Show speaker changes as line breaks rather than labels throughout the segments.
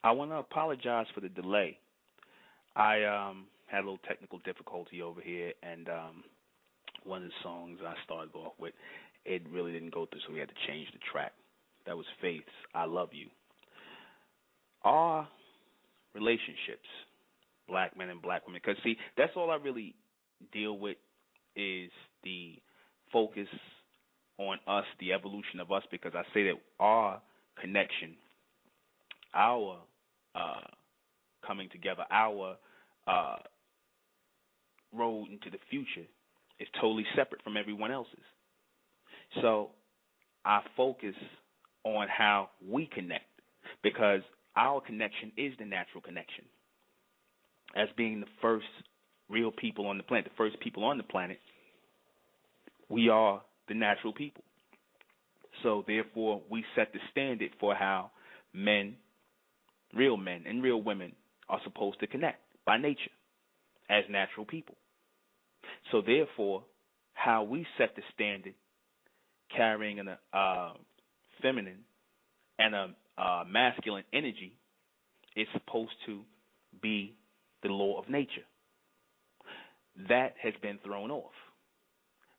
I want to apologize for the delay. I had a little technical difficulty over here, and one of the songs I started off with, it really didn't go through, so we had to change the track. That was Faith's "I Love You." Our relationships, black men and black women, because see, that's all I really deal with is the focus on us, the evolution of us, because I say that our connection, our coming together, our road into the future is totally separate from everyone else's. So I focus on how we connect because our connection is the natural connection. As being the first real people on the planet, the first people on the planet, we are the natural people. So therefore, we set the standard for how men and real women are supposed to connect by nature as natural people. So therefore, how we set the standard, carrying a feminine and a masculine energy, is supposed to be the law of nature. That has been thrown off.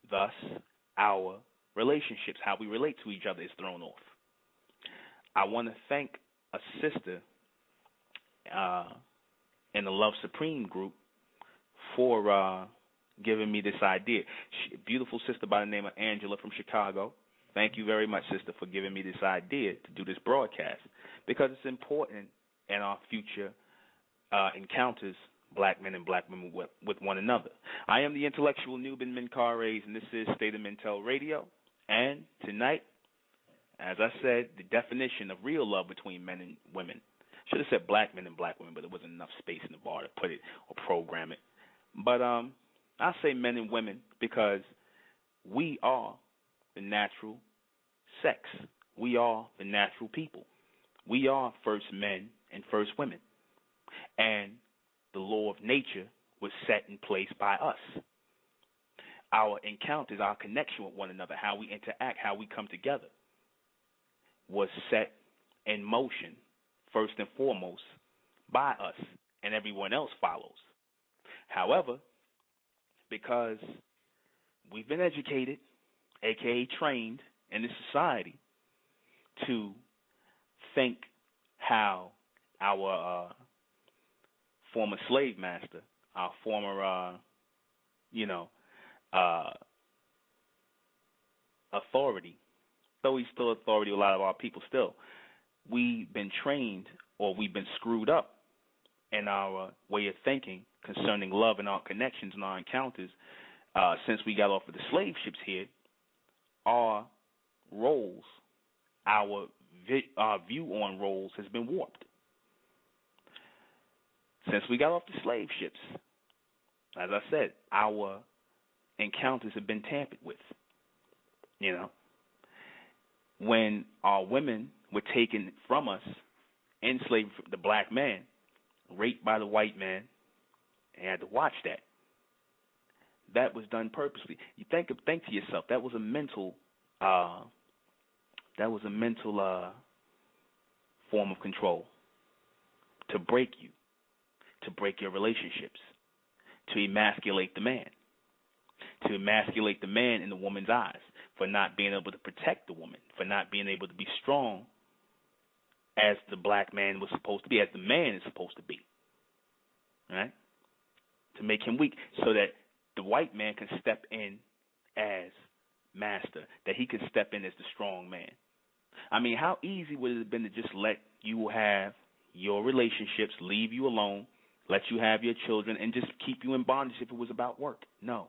Thus, our relationships, how we relate to each other, is thrown off. I want to thank a sister in the Love Supreme group for giving me this idea. Beautiful sister by the name of Angela from Chicago. Thank you very much, sister, for giving me this idea to do this broadcast because it's important in our future encounters, black men and black women with one another. I am the intellectual Nuben Menkares, and this is State of Mental Radio. And tonight, as I said, the definition of real love between men and women. Should have said black men and black women, but there wasn't enough space in the bar to put it or program it. But I say men and women because we are the natural sex. We are the natural people. We are first men and first women. And the law of nature was set in place by us. Our encounters, our connection with one another, how we interact, how we come together, was set in motion first and foremost by us, and everyone else follows. However, because we've been educated, aka trained in this society, to think how our former slave master, our former, authority, though he's still authority to a lot of our people still, we've been trained or we've been screwed up in our way of thinking concerning love and our connections and our encounters since we got off of the slave ships here. Our roles, our view on roles has been warped. Since we got off the slave ships, as I said, our encounters have been tampered with. When our women were taken from us, enslaved the black man, raped by the white man, and had to watch that. That was done purposely. You think to yourself, that was a mental form of control to break you, to break your relationships, to emasculate the man in the woman's eyes, for not being able to protect the woman, for not being able to be strong as the black man was supposed to be, as the man is supposed to be, right? To make him weak so that the white man can step in as master, that he can step in as the strong man. I mean, how easy would it have been to just let you have your relationships, leave you alone, let you have your children, and just keep you in bondage if it was about work? No.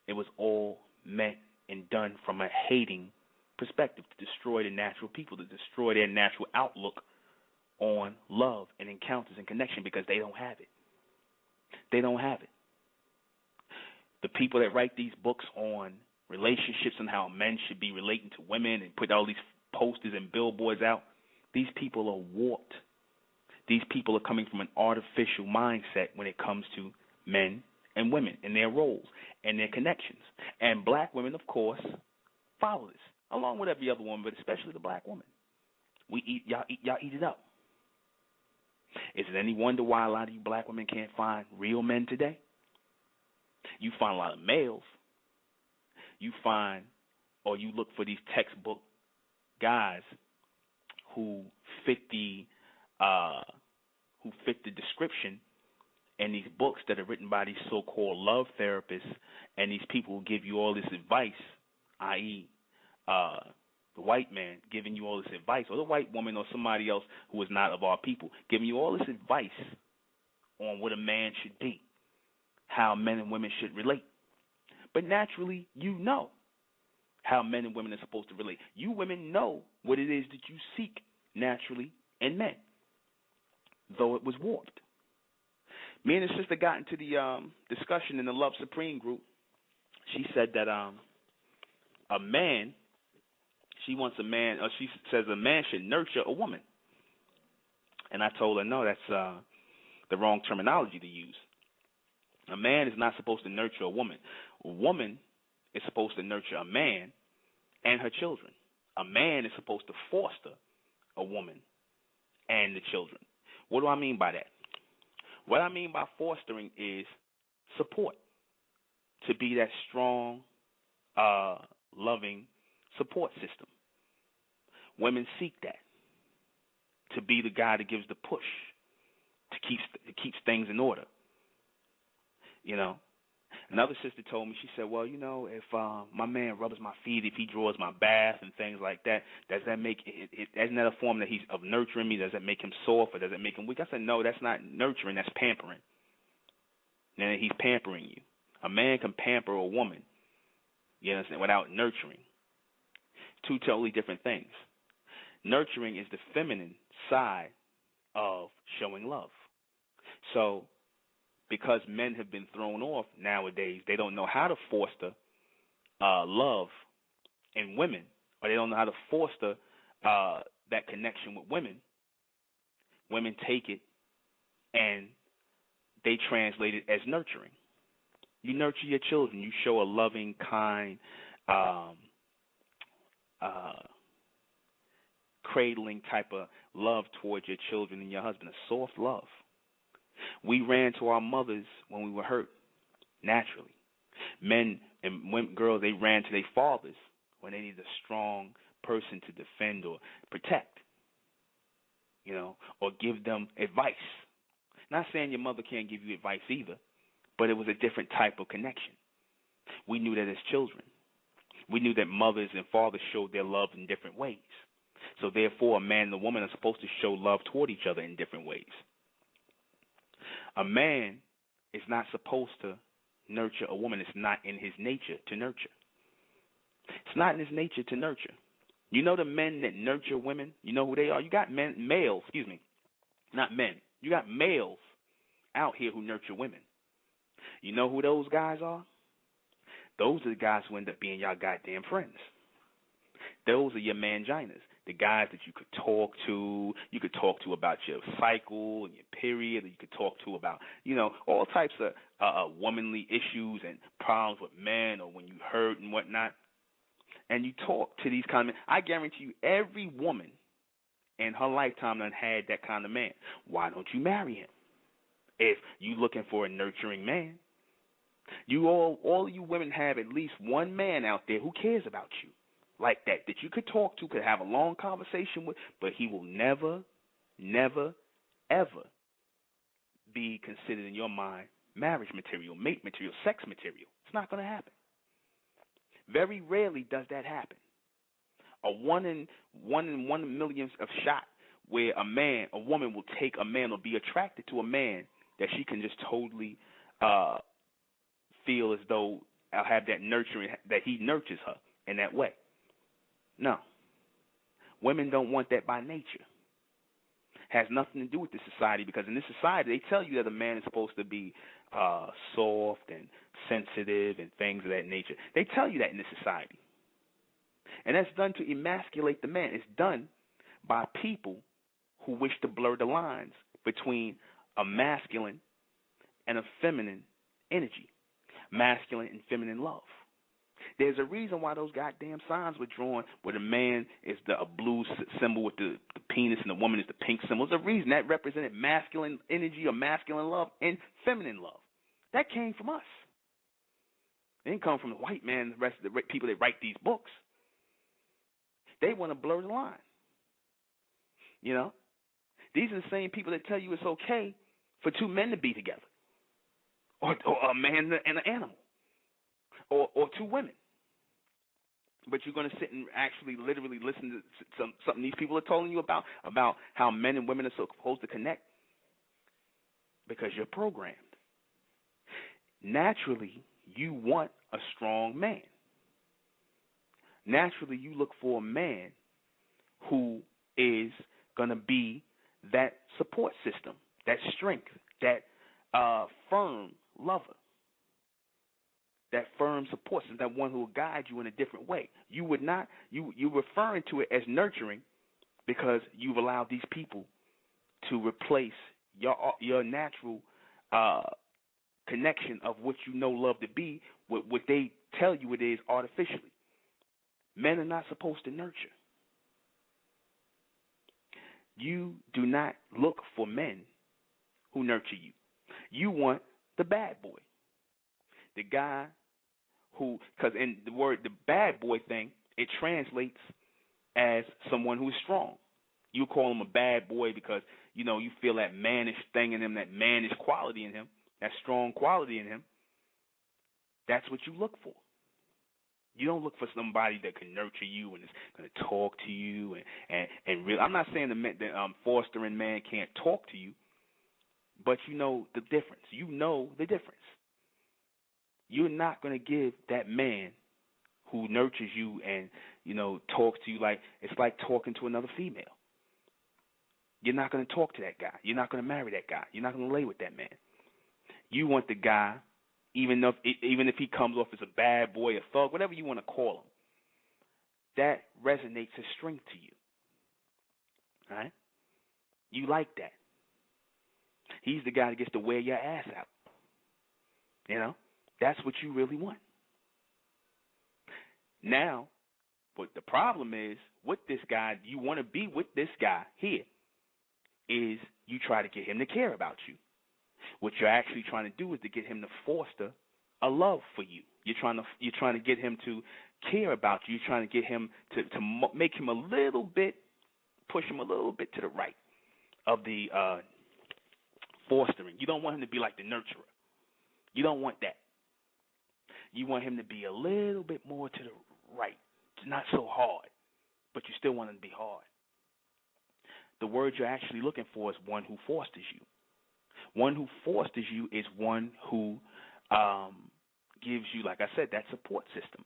It was all meant and done from a hating perspective to destroy the natural people, to destroy their natural outlook on love and encounters and connection because they don't have it. They don't have it. The people that write these books on relationships and how men should be relating to women and put all these posters and billboards out, these people are warped. These people are coming from an artificial mindset when it comes to men and women and their roles and their connections. And black women, of course, followers, along with every other woman, but especially the black woman. Y'all eat it up. Is it any wonder why a lot of you black women can't find real men today? You find a lot of males. You find, or you look for these textbook guys who fit the description in these books that are written by these so-called love therapists and these people who give you all this advice, i.e., the white man giving you all this advice, or the white woman or somebody else who is not of our people, giving you all this advice on what a man should be, how men and women should relate. But naturally, you know how men and women are supposed to relate. You women know what it is that you seek naturally in men, though it was warped. Me and his sister got into the discussion in the Love Supreme group. She said that a man, she wants a man, or she says a man should nurture a woman. And I told her, no, that's the wrong terminology to use. A man is not supposed to nurture a woman. A woman is supposed to nurture a man and her children. A man is supposed to foster a woman and the children. What do I mean by that? What I mean by fostering is support, to be that strong, loving support system. Women seek that, to be the guy that gives the push, to keeps things in order. You know, another sister told me, she said, well, you know, if my man rubs my feet, if he draws my bath and things like that, does that make it isn't that a form that he's of nurturing me? Does that make him soft, or does it make him weak? I said, no, that's not nurturing, that's pampering. And he's pampering you. A man can pamper a woman, you understand, without nurturing. Two totally different things. Nurturing is the feminine side of showing love. So because men have been thrown off nowadays, they don't know how to foster love in women, or they don't know how to foster that connection with women. Women take it and they translate it as nurturing. You nurture your children. You show a loving, kind, cradling type of love towards your children and your husband, a soft love. We ran to our mothers when we were hurt, naturally. Men and women, girls, they ran to their fathers when they needed a strong person to defend or protect, you know, or give them advice. Not saying your mother can't give you advice either, but it was a different type of connection. We knew that as children. We knew that mothers and fathers showed their love in different ways. So therefore, a man and a woman are supposed to show love toward each other in different ways. A man is not supposed to nurture a woman. It's not in his nature to nurture. It's not in his nature to nurture. You know the men that nurture women? You know who they are? You got males, not men. You got males out here who nurture women. You know who those guys are? Those are the guys who end up being y'all goddamn friends. Those are your manginas, the guys that you could talk to. You could talk to about your cycle and your period, or you could talk to about, you know, all types of womanly issues and problems with men, or when you hurt and whatnot. And you talk to these kind of men. I guarantee you every woman in her lifetime done had that kind of man. Why don't you marry him? If you looking for a nurturing man, you all you women have at least one man out there who cares about you like that you could talk to, could have a long conversation with, but he will never, ever be considered in your mind marriage material, mate material, sex material. It's not going to happen. Very rarely does that happen. A one in 1 million of shot where a woman will take a man or be attracted to a man that she can just totally feel as though I'll have that nurturing, that he nurtures her in that way. No. Women don't want that by nature. Has nothing to do with the society, because in this society they tell you that a man is supposed to be soft and sensitive and things of that nature. They tell you that in this society. And that's done to emasculate the man. It's done by people who wish to blur the lines between a masculine and a feminine energy, masculine and feminine love. There's a reason why those goddamn signs were drawn where the man is a blue symbol with the penis and the woman is the pink symbol. There's a reason that represented masculine energy or masculine love and feminine love. That came from us. It didn't come from the white man and the rest of the people that write these books. They want to blur the line. You know? These are the same people that tell you it's okay for two men to be together. Or a man and an animal. Or two women. But you're going to sit and actually literally listen to something these people are telling you about how men and women are supposed to connect? Because you're programmed. Naturally, you want a strong man. Naturally, you look for a man who is going to be that support system, that strength, that firm lover, that firm support system, that one who will guide you in a different way. You're referring to it as nurturing because you've allowed these people to replace your natural connection of what you know love to be with what they tell you it is artificially. Men are not supposed to nurture. You do not look for men who nurture you. You want the bad boy. The guy who, because in the bad boy thing, it translates as someone who is strong. You call him a bad boy because, you feel that mannish thing in him, that mannish quality in him, that strong quality in him. That's what you look for. You don't look for somebody that can nurture you and is going to talk to you and really. I'm not saying the fostering man can't talk to you, but you know the difference. You know the difference. You're not going to give that man who nurtures you and talks to you like it's like talking to another female. You're not going to talk to that guy. You're not going to marry that guy. You're not going to lay with that man. You want the guy. Even if he comes off as a bad boy, a thug, whatever you want to call him, that resonates as strength to you. All right? You like that. He's the guy that gets to wear your ass out. That's what you really want. Now, but the problem is, with this guy, you want to be with this guy here, is you try to get him to care about you. What you're actually trying to do is to get him to foster a love for you. You're trying to get him to care about you. You're trying to get him to make him push him a little bit to the right of the fostering. You don't want him to be like the nurturer. You don't want that. You want him to be a little bit more to the right, not so hard, but you still want him to be hard. The word you're actually looking for is one who fosters you. One who fosters you is one who gives you, like I said, that support system.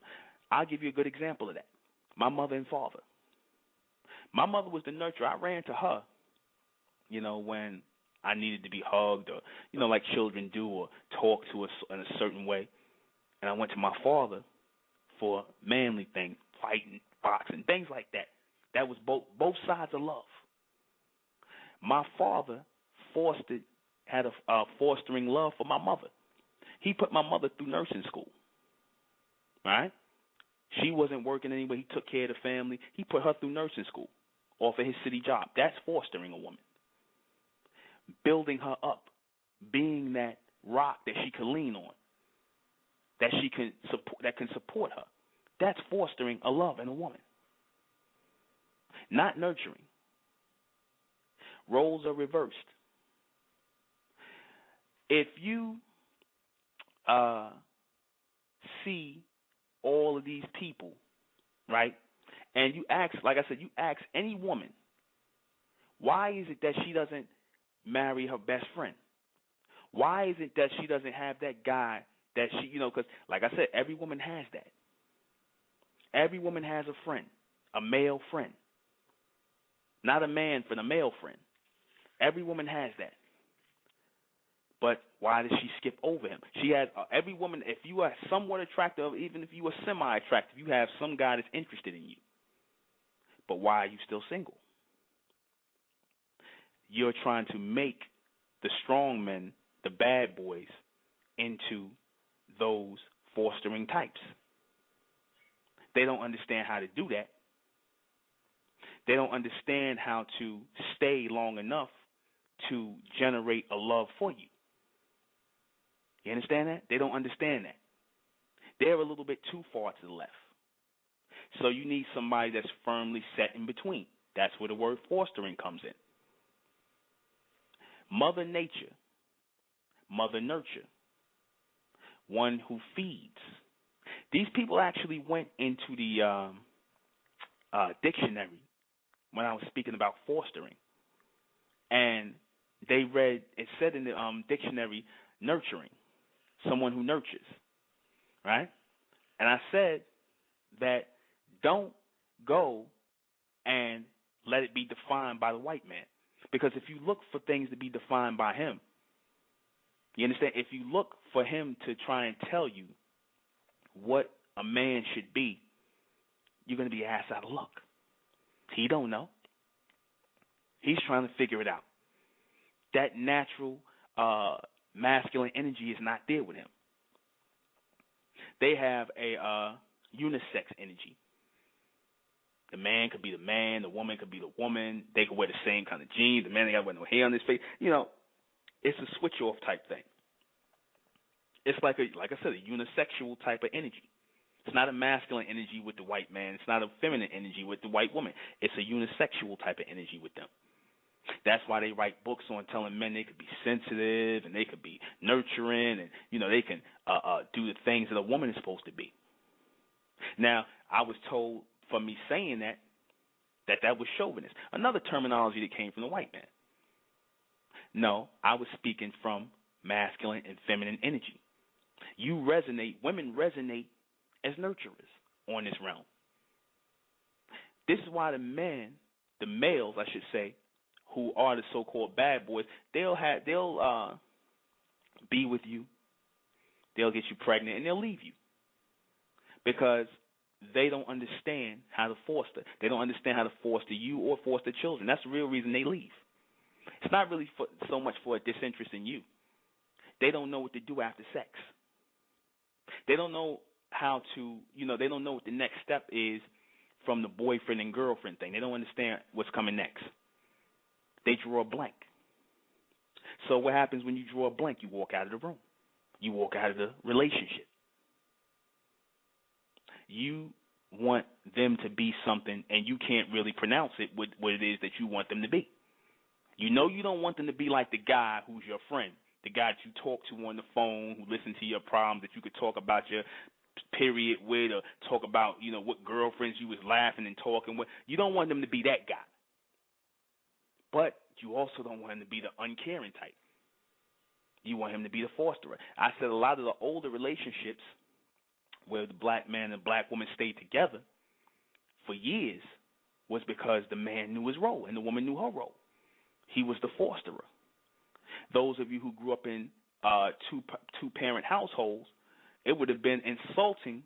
I'll give you a good example of that. My mother and father. My mother was the nurturer. I ran to her, when I needed to be hugged or, like children do, or talk to us in a certain way. And I went to my father for manly things, fighting, boxing, things like that. That was both sides of love. My father had a fostering love for my mother. He put my mother through nursing school. All right? She wasn't working anyway. He took care of the family. He put her through nursing school off of his city job. That's fostering a woman. Building her up. Being that rock that she can lean on. That she can support her. That's fostering a love in a woman. Not nurturing. Roles are reversed. If you see all of these people, right, and you ask, like I said, you ask any woman, why is it that she doesn't marry her best friend? Why is it that she doesn't have that guy that she, because, like I said, every woman has that. Every woman has a friend, a male friend. Not a man friend, a male friend. Every woman has that. But why does she skip over him? She has every woman. If you are somewhat attractive, even if you are semi-attractive, you have some guy that's interested in you. But why are you still single? You're trying to make the strong men, the bad boys, into those fostering types. they don't understand how to do that. They don't understand how to stay long enough to generate a love for you. You understand that? They don't understand that. They're a little bit too far to the left. So you need somebody that's firmly set in between. That's where the word fostering comes in. Mother Nature, Mother Nurture, one who feeds. These people actually went into the dictionary when I was speaking about fostering, and they read, it said in the dictionary, nurturing, someone who nurtures, right? And I said that don't go and let it be defined by the white man, because if you look for things to be defined by him, you understand, if you look for him to try and tell you what a man should be, you're going to be ass out of luck. He don't know. He's trying to figure it out. That natural masculine energy is not there with him. They have a unisex energy. The man could be the man, the woman could be the woman. They could wear the same kind of jeans. The man ain't got to wear no hair on his face. You know, it's a switch-off type thing. It's like I said, a unisexual type of energy. It's not a masculine energy with the white man. It's not a feminine energy with the white woman. It's a unisexual type of energy with them. That's why they write books on telling men they could be sensitive and they could be nurturing and, you know, they can do the things that a woman is supposed to be. Now, I was told from me saying that was chauvinist, another terminology that came from the white man. No, I was speaking from masculine and feminine energy. You resonate, women resonate as nurturers on this realm. This is why the males, I should say, who are the so-called bad boys, they'll be with you, they'll get you pregnant, and they'll leave you because they don't understand how to foster. They don't understand how to foster you or foster children. That's the real reason they leave. It's not really so much for a disinterest in you. They don't know what to do after sex. They don't know how to, they don't know what the next step is from the boyfriend and girlfriend thing. They don't understand what's coming next. They draw a blank. So what happens when you draw a blank? You walk out of the room. You walk out of the relationship. You want them to be something, and you can't really pronounce it what it is that you want them to be. You know you don't want them to be like the guy who's your friend, the guy that you talk to on the phone, who listens to your problems, that you could talk about your period with, or talk about, what girlfriends you was laughing and talking with. You don't want them to be that guy. But you also don't want him to be the uncaring type. You want him to be the fosterer. I said a lot of the older relationships where the black man and the black woman stayed together for years was because the man knew his role and the woman knew her role. He was the fosterer. Those of you who grew up in two-parent households, it would have been insulting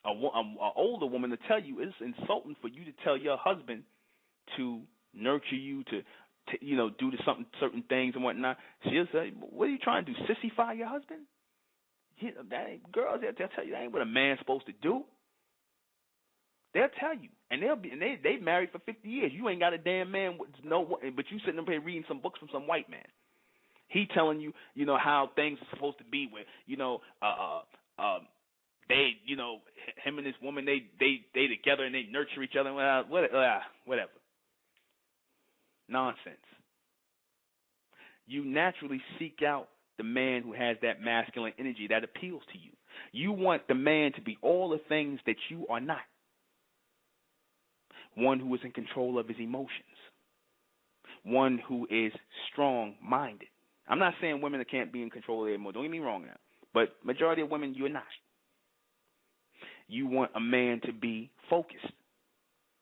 an older woman to tell you, it's insulting for you to tell your husband to nurture you, to do certain things and whatnot. She'll say, what are you trying to do, sissify your husband? Girls, they'll tell you that ain't what a man's supposed to do. They'll tell you, and they married for 50 years. You ain't got a damn man but you sitting up here reading some books from some white man. He telling you, how things are supposed to be. Where they, him and this woman, they together and they nurture each other. Whatever. Nonsense. You naturally seek out the man who has that masculine energy that appeals to you. You want the man to be all the things that you are not. One who is in control of his emotions. One who is strong-minded. I'm not saying women that can't be in control of their emotions. Don't get me wrong now. But majority of women, you're not. You want a man to be focused.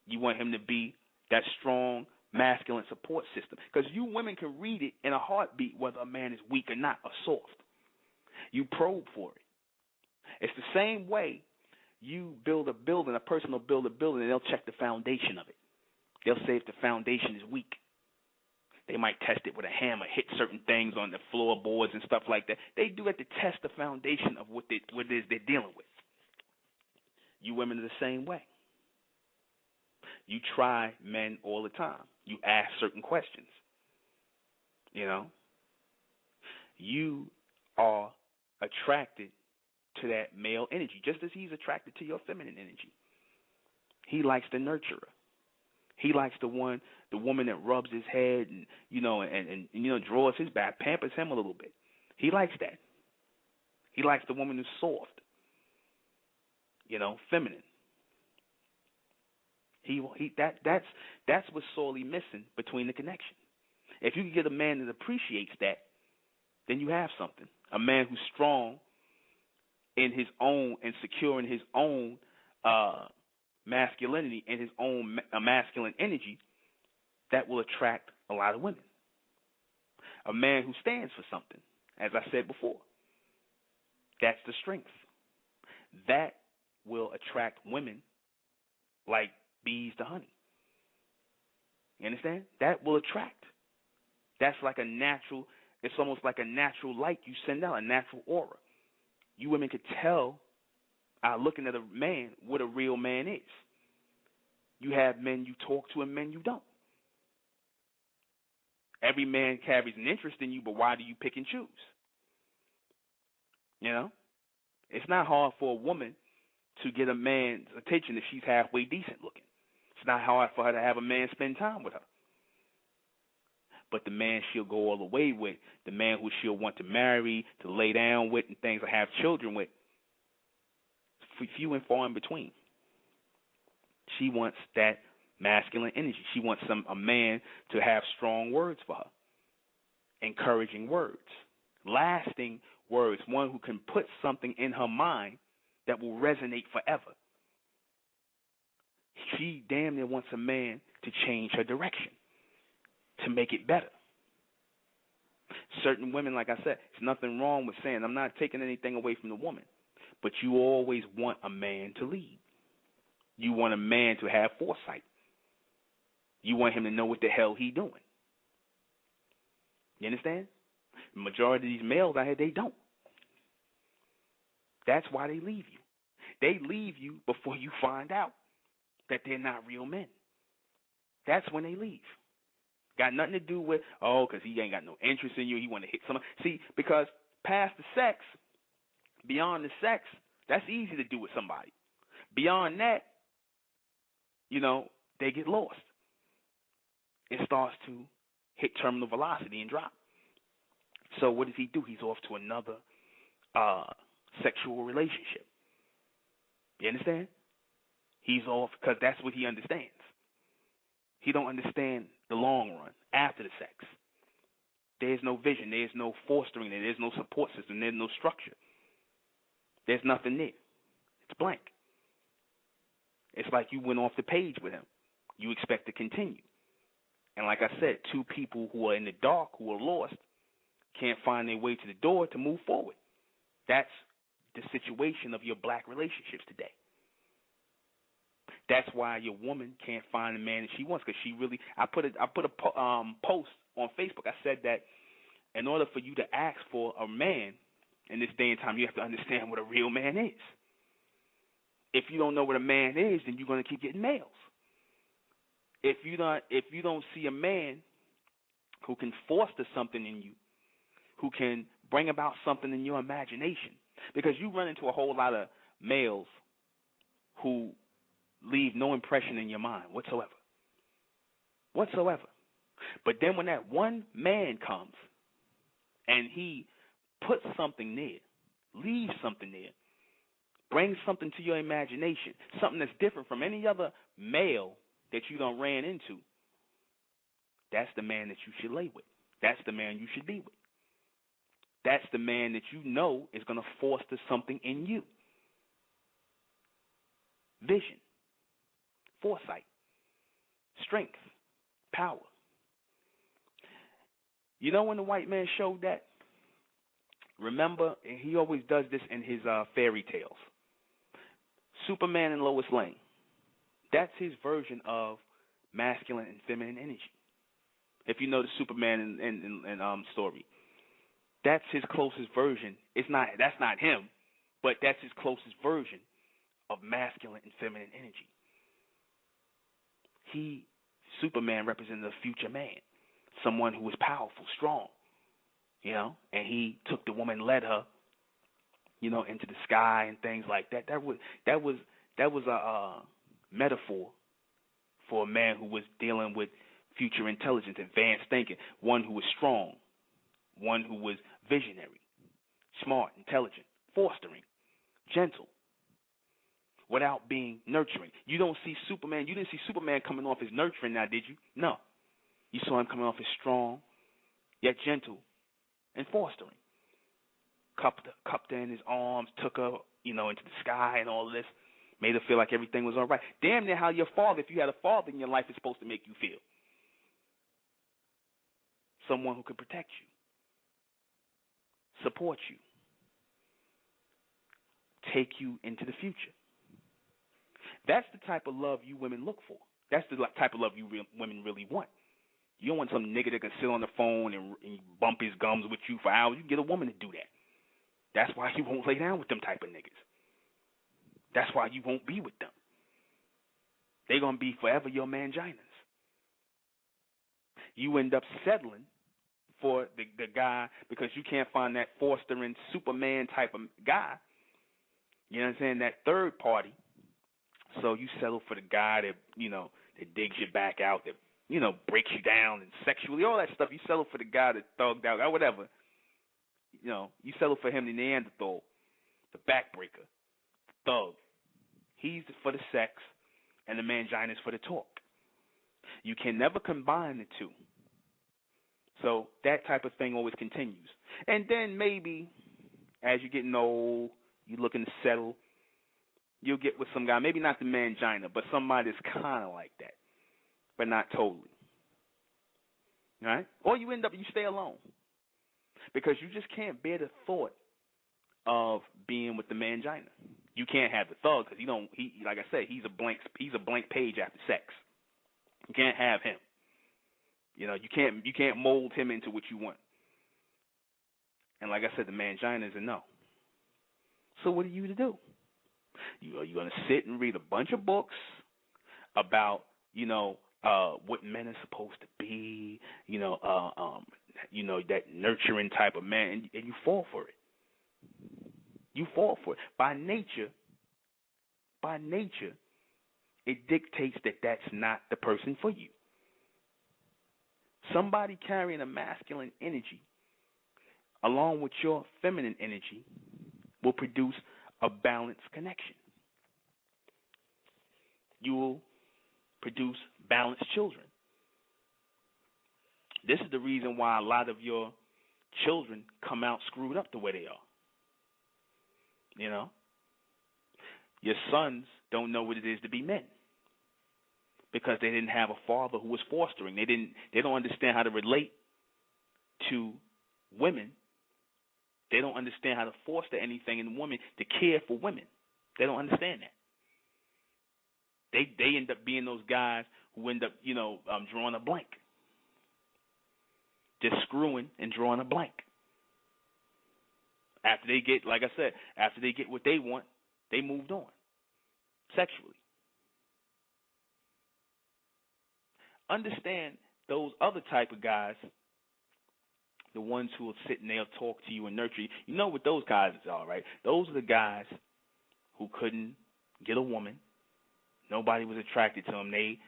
You want him to be that strong, masculine support system. Because you women can read it in a heartbeat whether a man is weak or not, or soft. You probe for it. It's the same way you build a building, a person will build a building, and they'll check the foundation of it. They'll say if the foundation is weak. They might test it with a hammer, hit certain things on the floorboards and stuff like that. They do it to test the foundation of what it is they're dealing with. You women are the same way. You try men all the time. You ask certain questions. You know? You are attracted to that male energy, just as he's attracted to your feminine energy. He likes the nurturer. He likes the woman that rubs his head and draws his back, pampers him a little bit. He likes that. He likes the woman who's soft, feminine. That's what's sorely missing between the connection. If you can get a man that appreciates that, then you have something. A man who's strong in his own and secure in his own masculinity and his own masculine energy, that will attract a lot of women. A man who stands for something, as I said before, that's the strength. That will attract women like bees to honey. You understand? That will attract. That's like a natural, it's almost like a natural light you send out, a natural aura. You women could tell looking at a man what a real man is. You have men you talk to and men you don't. Every man carries an interest in you, but why do you pick and choose? It's not hard for a woman to get a man's attention if she's halfway decent looking. It's not hard for her to have a man spend time with her. But the man she'll go all the way with, the man who she'll want to marry, to lay down with and things, or have children with, few and far in between. She wants that masculine energy. She wants a man to have strong words for her, encouraging words, lasting words, one who can put something in her mind that will resonate forever. She damn near wants a man to change her direction, to make it better. Certain women, like I said, there's nothing wrong with saying, I'm not taking anything away from the woman, but you always want a man to lead. You want a man to have foresight. You want him to know what the hell he's doing. You understand? The majority of these males out here, they don't. That's why they leave you. They leave you before you find out that they're not real men. That's when they leave. Got nothing to do with, because he ain't got no interest in you. He want to hit someone. See, because past the sex, beyond the sex, that's easy to do with somebody. Beyond that, they get lost. It starts to hit terminal velocity and drop. So what does he do? He's off to another sexual relationship. You understand? He's off because that's what he understands. He don't understand the long run after the sex. There's no vision. There's no fostering there. There's no support system. There's no structure. There's nothing there. It's blank. It's like you went off the page with him. You expect to continue. And like I said, two people who are in the dark, who are lost, can't find their way to the door to move forward. That's the situation of your black relationships today. That's why your woman can't find the man that she wants, because she really. I put a post on Facebook. I said that in order for you to ask for a man in this day and time, you have to understand what a real man is. If you don't know what a man is, then you're going to keep getting males. If you don't see a man who can foster something in you, who can bring about something in your imagination, because you run into a whole lot of males who leave no impression in your mind whatsoever. But then when that one man comes and he puts something there, leaves something there, brings something to your imagination, something that's different from any other male that you done ran into, that's the man that you should lay with. That's the man you should be with. That's the man that you know is going to foster something in you. Vision, foresight, strength, power. When the white man showed that, remember, and he always does this in his fairy tales, Superman and Lois Lane. That's his version of masculine and feminine energy. If you know the Superman and story, that's his closest version. That's not him, but that's his closest version of masculine and feminine energy. Superman represented a future man, someone who was powerful, strong, and he took the woman, led her, into the sky and things like that. That was a metaphor for a man who was dealing with future intelligence, advanced thinking, one who was strong, one who was visionary, smart, intelligent, fostering, gentle, without being nurturing. You didn't see Superman coming off as nurturing now, did you? No. You saw him coming off as strong, yet gentle and fostering. Cupped her in his arms, took her, into the sky and all of this, made her feel like everything was all right. Damn near how your father, if you had a father in your life, is supposed to make you feel. Someone who could protect you, support you, take you into the future. That's the type of love you women look for. That's the type of love you women really want. You don't want some nigga that can sit on the phone and bump his gums with you for hours. You can get a woman to do that. That's why you won't lay down with them type of niggas. That's why you won't be with them. They're going to be forever your manginas. You end up settling for the guy because you can't find that fostering Superman type of guy. You know what I'm saying? That third party. So you settle for the guy that, that digs your back out, that, breaks you down and sexually, all that stuff. You settle for the guy that thugged out, or whatever. You settle for him, the Neanderthal, the backbreaker, the thug. He's for the sex, and the mangina is for the talk. You can never combine the two. So that type of thing always continues. And then maybe as you're getting old, you're looking to settle, you'll get with some guy, maybe not the mangina, but somebody that's kind of like that, but not totally. All right? Or you stay alone because you just can't bear the thought of being with the mangina. You can't have the thug because like I said, he's a blank page after sex. You can't have him. You can't mold him into what you want. And like I said, the mangina is a no. So what are you to do? Are you going to sit and read a bunch of books about, what men are supposed to be, that nurturing type of man, and you fall for it. You fall for it. By nature, it dictates that that's not the person for you. Somebody carrying a masculine energy along with your feminine energy will produce a balanced connection. You will produce balanced children. This is the reason why a lot of your children come out screwed up the way they are. Your sons don't know what it is to be men because they didn't have a father who was fostering. They don't understand how to relate to women. They don't understand how to foster anything in women, to care for women. They don't understand that. They end up being those guys who end up, drawing a blank. Just screwing and drawing a blank. After they get, like I said, after they get what they want, they moved on sexually. Understand those other type of guys, the ones who will sit and they'll talk to you and nurture you. You know what those guys are, right? Those are the guys who couldn't get a woman. Nobody was attracted to them. They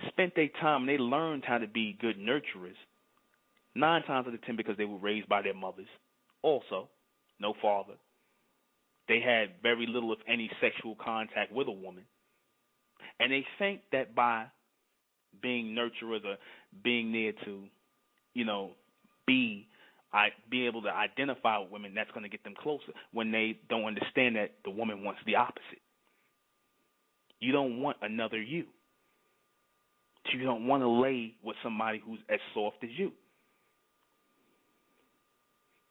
spent their time, they learned how to be good nurturers 9 times out of 10 because they were raised by their mothers. Also, no father. They had very little, if any, sexual contact with a woman. And they think that by being nurturers or being there to, be able to identify with women, that's going to get them closer, when they don't understand that the woman wants the opposite. You don't want another you. You don't want to lay with somebody who's as soft as you.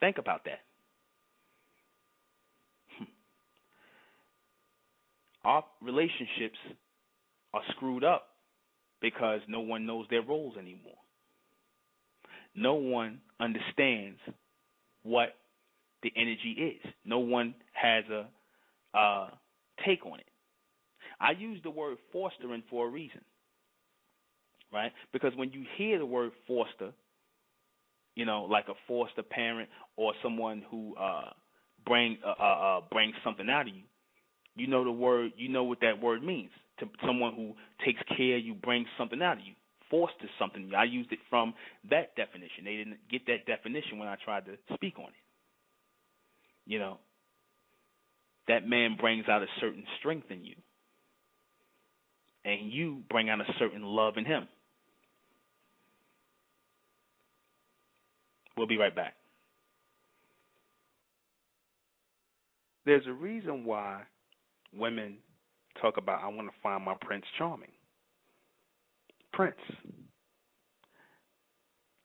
Think about that. Our relationships are screwed up because no one knows their roles anymore. No one understands what the energy is. No one has a take on it. I use the word fostering for a reason, right? Because when you hear the word foster, like a foster parent or someone who brings something out of you, you know the word, you know what that word means. To someone who takes care of you, brings something out of you, fosters something. I used it from that definition. They didn't get that definition when I tried to speak on it. That man brings out a certain strength in you, and you bring out a certain love in him. We'll be right back. There's a reason why women talk about, I want to find my Prince Charming. Prince.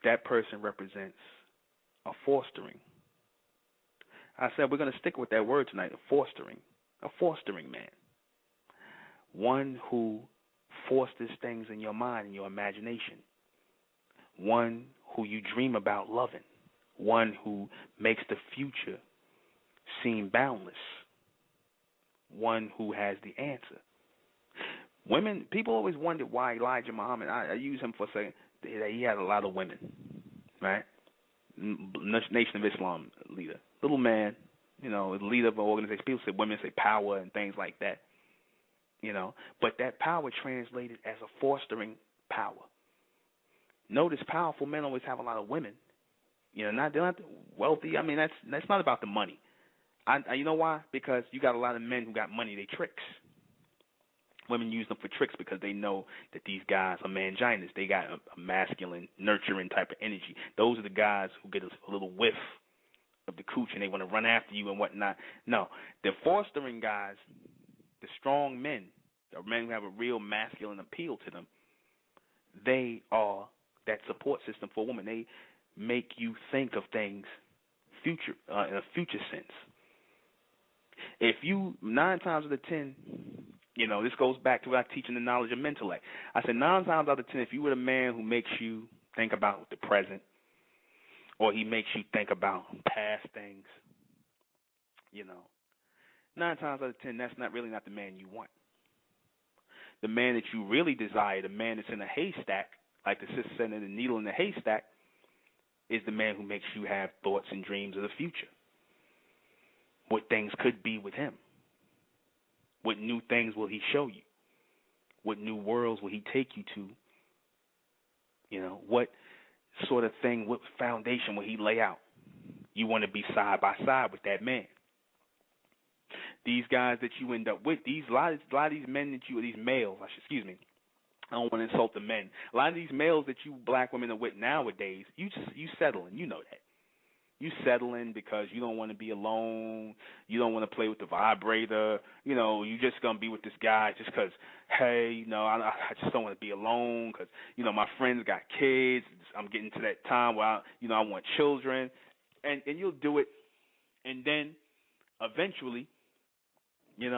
That person represents a fostering. I said we're going to stick with that word tonight, a fostering man. One who fosters things in your mind and your imagination. One who you dream about loving. One who makes the future seem boundless. One who has the answer. Women, people always wondered why Elijah Muhammad, I use him for saying that he had a lot of women, right? Nation of Islam leader. Little man, leader of an organization. People say, women say power and things like that, But that power translated as a fostering power. Notice powerful men always have a lot of women. They're not wealthy. I mean, that's not about the money. You know why? Because you got a lot of men who got money, they tricks. Women use them for tricks because they know that these guys are manginous. They got a masculine, nurturing type of energy. Those are the guys who get a little whiff of the cooch and they want to run after you and whatnot. No, the fostering guys, the strong men, the men who have a real masculine appeal to them, they are that support system for a woman. They make you think of things in a future sense. If you, 9 times out of 10, this goes back to what I teach in the knowledge of intellect. I said 9 times out of 10, if you were a man who makes you think about the present, or he makes you think about past things, 9 times out of 10, that's not the man you want. The man that you really desire, the man that's in a haystack, like the sister said, in the needle in the haystack, is the man who makes you have thoughts and dreams of the future. What things could be with him. What new things will he show you? What new worlds will he take you to? What sort of thing, what foundation will he lay out? You want to be side by side with that man. These guys that you end up with, a lot of these men these males, I don't want to insult the men. A lot of these males that you black women are with nowadays, you settling, you know that. You settling because you don't want to be alone. You don't want to play with the vibrator. You just going to be with this guy just because, hey, I just don't want to be alone because, my friends got kids. I'm getting to that time where, I want children. And you'll do it. And then eventually, you're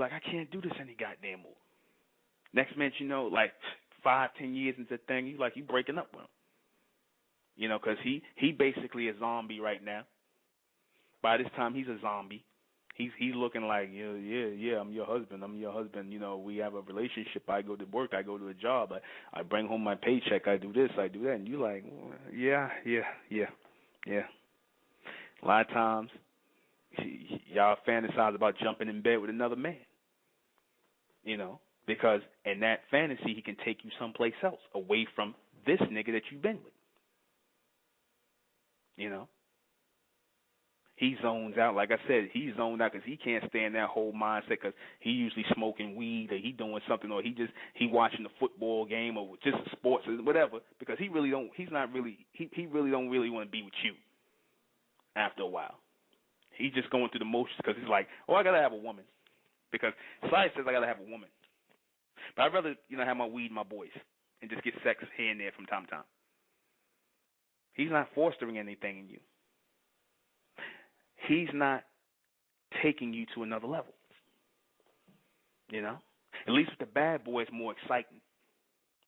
like, I can't do this any goddamn more. Next minute, 5-10 years into the thing, you breaking up with him. Because he basically a zombie right now. By this time, he's a zombie. He's looking like, yeah, I'm your husband. We have a relationship. I go to work. I go to a job. I bring home my paycheck. I do this. I do that. And you're like, yeah. A lot of times, y'all fantasize about jumping in bed with another man. Because in that fantasy, he can take you someplace else, away from this nigga that you've been with. He zones out. Like I said, he zoned out because he can't stand that whole mindset because he usually smoking weed or he doing something or he watching the football game or just sports or whatever because he really don't want to be with you after a while. He's just going through the motions because he's like, I got to have a woman because society says I got to have a woman. But I'd rather, have my weed and my boys and just get sex here and there from time to time. He's not fostering anything in you. He's not taking you to another level. At least with the bad boy, it's more exciting.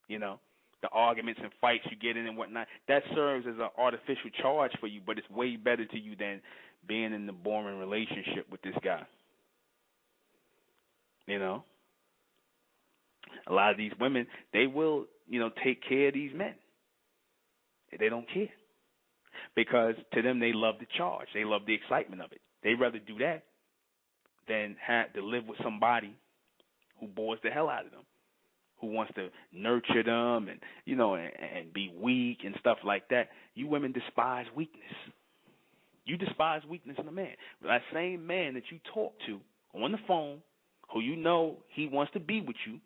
The arguments and fights you get in and whatnot, that serves as an artificial charge for you, but it's way better to you than being in the boring relationship with this guy. You know, a lot of these women, they will, take care of these men. They don't care because to them they love the charge. They love the excitement of it. They'd rather do that than have to live with somebody who bores the hell out of them, who wants to nurture them and and be weak and stuff like that. You women despise weakness. You despise weakness in a man. That same man that you talk to on the phone, who he wants to be with you,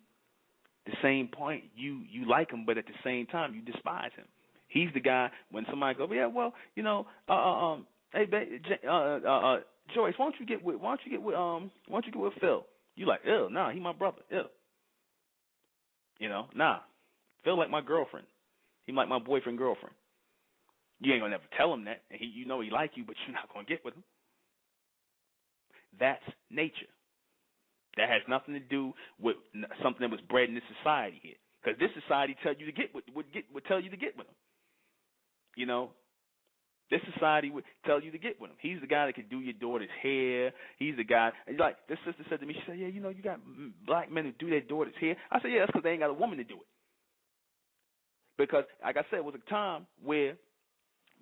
the same point you like him, but at the same time you despise him. He's the guy when somebody goes, yeah, well, hey, Joyce, why don't you get with Phil? You like, ew, nah, he my brother, ew. Nah, Phil like my girlfriend. He like my boyfriend, girlfriend. You ain't gonna never tell him that, and he like you, but you're not gonna get with him. That's nature. That has nothing to do with something that was bred in this society here, because this society tell you to would tell you to get with him. This society would tell you to get with him. He's the guy that could do your daughter's hair. He's the guy. Like this sister said to me, she said, yeah, you got black men who do their daughter's hair. I said, yeah, that's because they ain't got a woman to do it. Because, like I said, it was a time where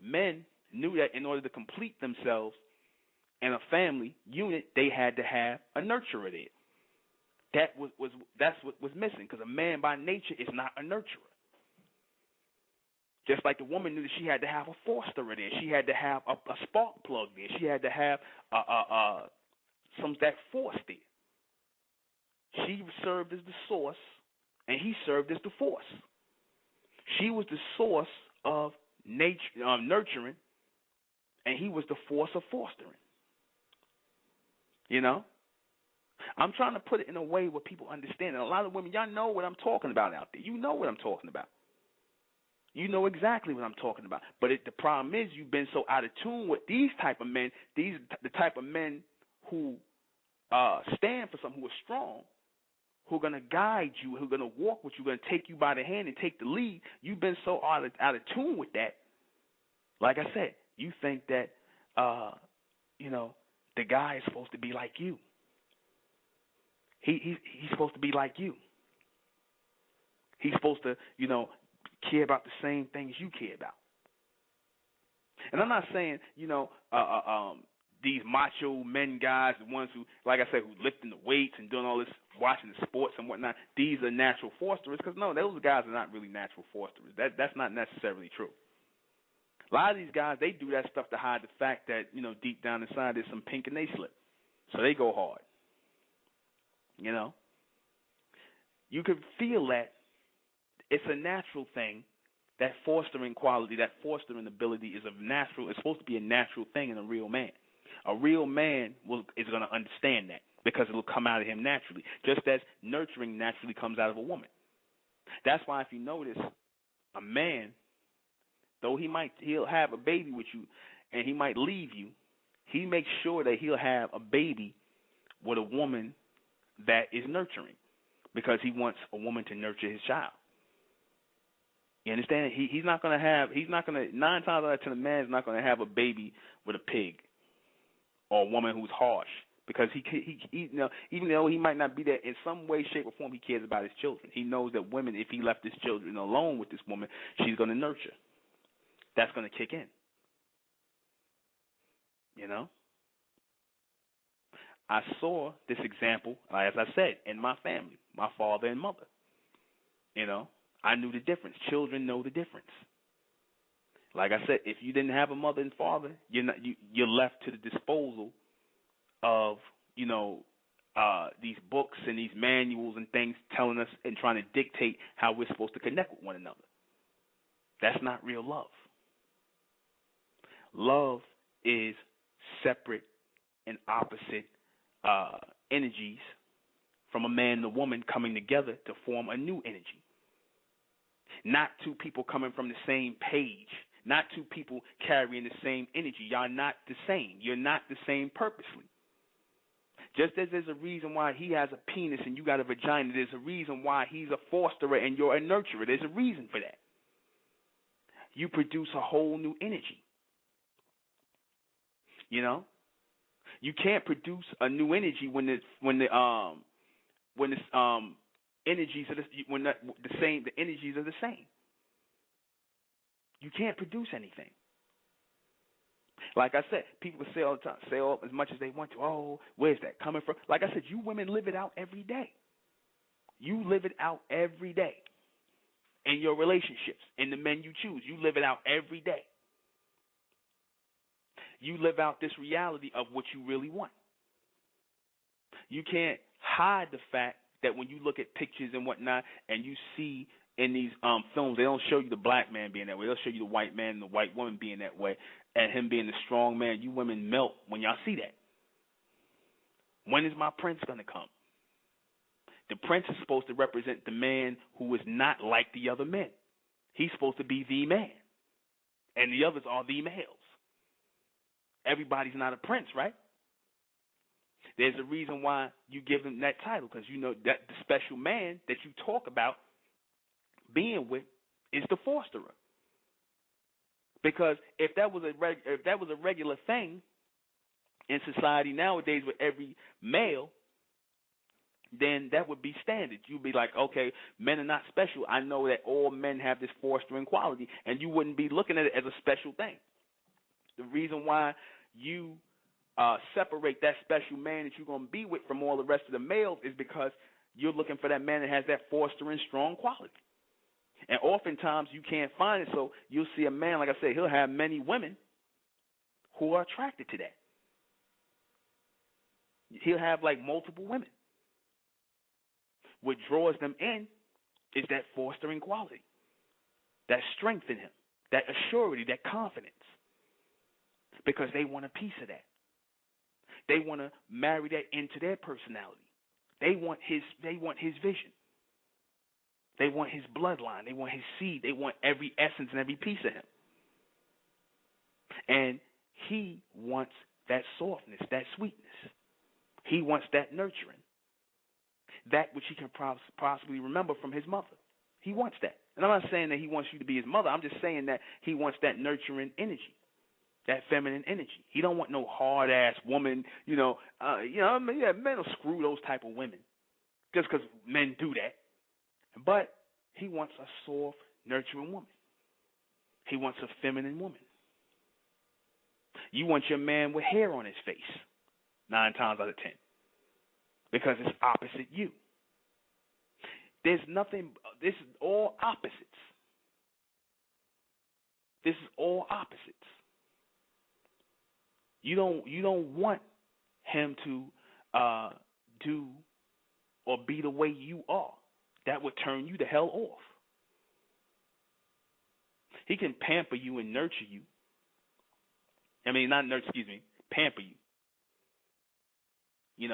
men knew that in order to complete themselves in a family unit, they had to have a nurturer there. That's what was missing, because a man by nature is not a nurturer. Just like the woman knew that she had to have a fosterer there. She had to have a spark plug there. She had to have that force there. She served as the source, and he served as the force. She was the source of nature, nurturing, and he was the force of fostering. I'm trying to put it in a way where people understand. And a lot of women, y'all know what I'm talking about out there. You know what I'm talking about. You know exactly what I'm talking about. But the problem is you've been so out of tune with these type of men, the type of men who stand for something, who are strong, who are going to guide you, who are going to walk with you, going to take you by the hand and take the lead. You've been so out of tune with that. Like I said, you think that, the guy is supposed to be like you. He's supposed to be like you. He's supposed to, care about the same things you care about. And I'm not saying, these macho men guys, the ones who, like I said, who lifting the weights and doing all this, watching the sports and whatnot, these are natural fosterers, because no, those guys are not really natural fosterers. That's not necessarily true. A lot of these guys, they do that stuff to hide the fact that, deep down inside there's some pink and they slip. So they go hard. You could feel that it's a natural thing. That fostering quality, that fostering ability is it's supposed to be a natural thing in a real man. A real man is going to understand that, because it will come out of him naturally, just as nurturing naturally comes out of a woman. That's why if you notice, a man, though he'll have a baby with you and he might leave you, he makes sure that he'll have a baby with a woman that is nurturing, because he wants a woman to nurture his child. You understand? He's not going to, 9 times out of 10, a man's not going to have a baby with a pig or a woman who's harsh, because he even though he might not be there, in some way, shape, or form, he cares about his children. He knows that women, if he left his children alone with this woman, she's going to nurture. That's going to kick in. I saw this example, as I said, in my family, my father and mother. I knew the difference. Children know the difference. Like I said, if you didn't have a mother and father, you're left to the disposal of these books and these manuals and things telling us and trying to dictate how we're supposed to connect with one another. That's not real love. Love is separate and opposite energies from a man and a woman coming together to form a new energy. Not two people coming from the same page. Not two people carrying the same energy. Y'all not the same. You're not the same purposely. Just as there's a reason why he has a penis and you got a vagina, there's a reason why he's a fosterer and you're a nurturer. There's a reason for that. You produce a whole new energy. You can't produce a new energy when the when it's energies are the same, the energies are the same. You can't produce anything. Like I said, people say all the time, say all as much as they want to. Oh, where's that coming from? Like I said, you women live it out every day. You live it out every day in your relationships, in the men you choose. You live it out every day. You live out this reality of what you really want. You can't hide the fact that when you look at pictures and whatnot, and you see in these films, they don't show you the black man being that way. They'll show you the white man and the white woman being that way, and him being the strong man. You women melt when y'all see that. When is my prince going to come? The prince is supposed to represent the man who is not like the other men. He's supposed to be the man, and the others are the males. Everybody's not a prince, right? There's a reason why you give him that title, because you know that the special man that you talk about being with is the fosterer. Because if that was a regular thing in society nowadays with every male, then that would be standard. You'd be like, okay, men are not special. I know that all men have this fostering quality, and you wouldn't be looking at it as a special thing. The reason why you separate that special man that you're going to be with from all the rest of the males is because you're looking for that man that has that fostering strong quality. And oftentimes you can't find it, so you'll see a man, like I said, he'll have many women who are attracted to that. He'll have like multiple women. What draws them in is that fostering quality, that strength in him, that assurity, that confidence, because they want a piece of that. They want to marry that into their personality. They want his vision. They want his bloodline. They want his seed. They want every essence and every piece of him. And he wants that softness, that sweetness. He wants that nurturing, that which he can possibly remember from his mother. He wants that. And I'm not saying that he wants you to be his mother. I'm just saying that he wants that nurturing energy, that feminine energy. He don't want no hard-ass woman, men will screw those type of women just because men do that. But he wants a soft, nurturing woman. He wants a feminine woman. You want your man with hair on his face 9 times out of 10 because it's opposite you. There's nothing. This is all opposites. This is all opposites. You don't want him to do or be the way you are. That would turn you the hell off. He can pamper you and nurture you. Pamper you.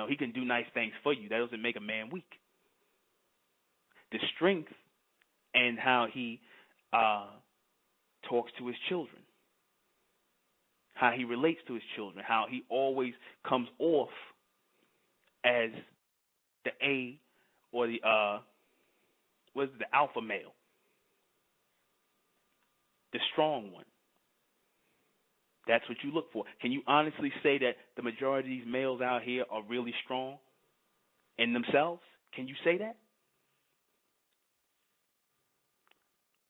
He can do nice things for you. That doesn't make a man weak. The strength and how he talks to his children, how he relates to his children, how he always comes off as the A or the alpha male, the strong one. That's what you look for. Can you honestly say that the majority of these males out here are really strong in themselves? Can you say that?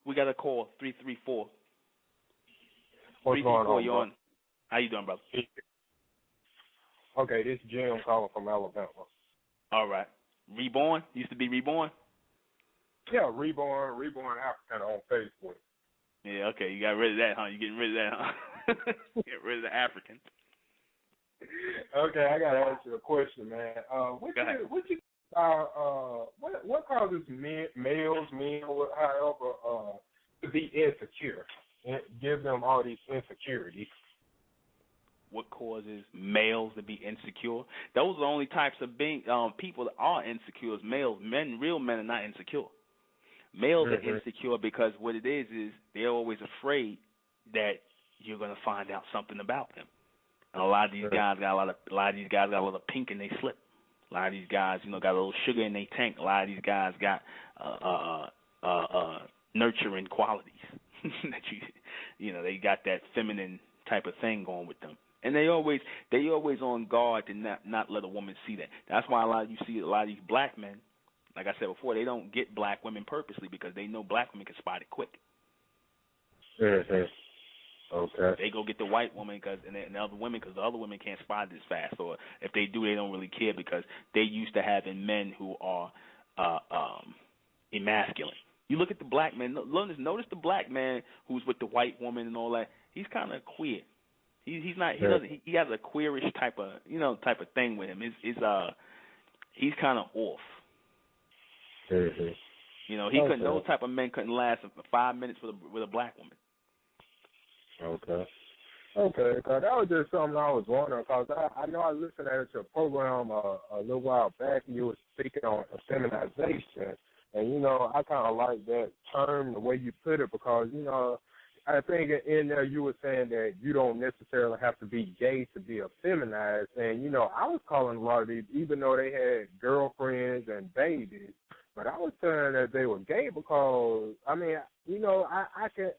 We got a call, 334.
What's going on,
you on? How you doing, brother?
Okay, this is Jim calling from Alabama.
All right. Reborn? Used to be Reborn?
Yeah, Reborn African on Facebook.
Yeah, okay. You got rid of that, huh? You getting rid of that, huh? Get rid of the African.
Okay, I got to ask you a question, man. What causes males, however, to be insecure and give them all these insecurities?
What causes males to be insecure? Those are the only types of people that are insecure is males. Real men are not insecure. Males are insecure because what it is they're always afraid that you're going to find out something about them. And a lot of these guys got a lot of pink in their slip. A lot of these guys, got a little sugar in their tank. A lot of these guys got nurturing qualities that they got that feminine type of thing going with them. And they always on guard to not let a woman see that. That's why you see a lot of these black men, like I said before, they don't get black women purposely because they know black women can spot it quick.
Mm-hmm. Okay.
They go get the white woman and the other women because the other women can't spot it as fast, or if they do, they don't really care because they used to having men who are emasculate. You look at the black man. Notice the black man who's with the white woman and all that. He's kind of queer. He's not. He has a queerish type of thing with him. He's kind of off.
Mm-hmm.
You know, couldn't. Those type of men couldn't last 5 minutes with a black woman.
Okay. Okay, because that was just something I was wondering, because I know I listened to your program a little while back, and you were speaking on feminization, and, you know, I kind of like that term, the way you put it, because, you know, I think in there you were saying that you don't necessarily have to be gay to be effeminized, and, you know, I was calling a lot of these, even though they had girlfriends and babies, but I was saying that they were gay because, I mean, you know, I can,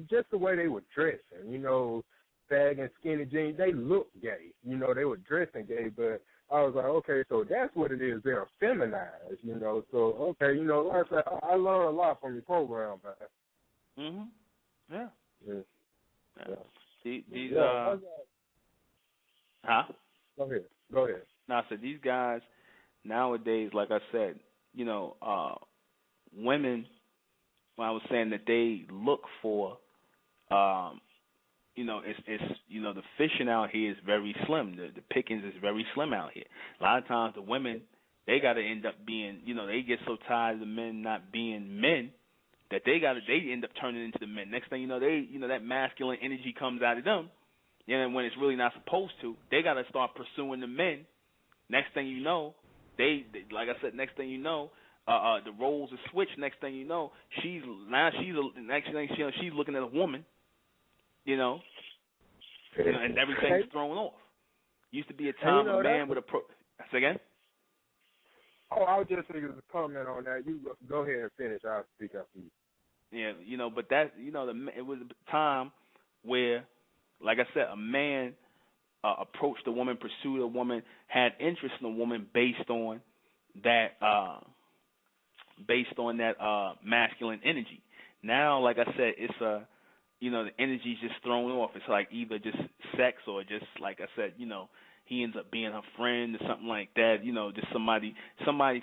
just the way they were dressing, you know, bag and skinny jeans, they looked gay. You know, they were dressing gay, but I was like, okay, so that's what it is. They're feminized, you know. So, okay, you know, like I said, I learned a lot from your program, man.
Yeah.
Yeah.
These huh?
Go ahead.
No, I said these guys nowadays, like I said, you know, women, when I was saying that they look for, you know, it's you know, the fishing out here is very slim. The pickings is very slim out here. A lot of times the women, they got to end up being, you know, they get so tired of the men not being men that they end up turning into the men. Next thing you know, that masculine energy comes out of them, and when it's really not supposed to, they got to start pursuing the men. Next thing you know, they like I said, next thing you know, the roles are switched. Next thing you know, she's looking at a woman, you know, and everything's thrown off. Used to be a time a man would approach. Say again?
Oh, I was just thinking to comment on that. You go ahead and finish. I'll speak after you.
Yeah, you know, but that, you know, it was a time where, like I said, a man approached a woman, pursued a woman, had interest in a woman based on that masculine energy. Now, like I said, it's you know, the energy's just thrown off. It's like either just sex or just, like I said, you know, he ends up being her friend or something like that, you know, just somebody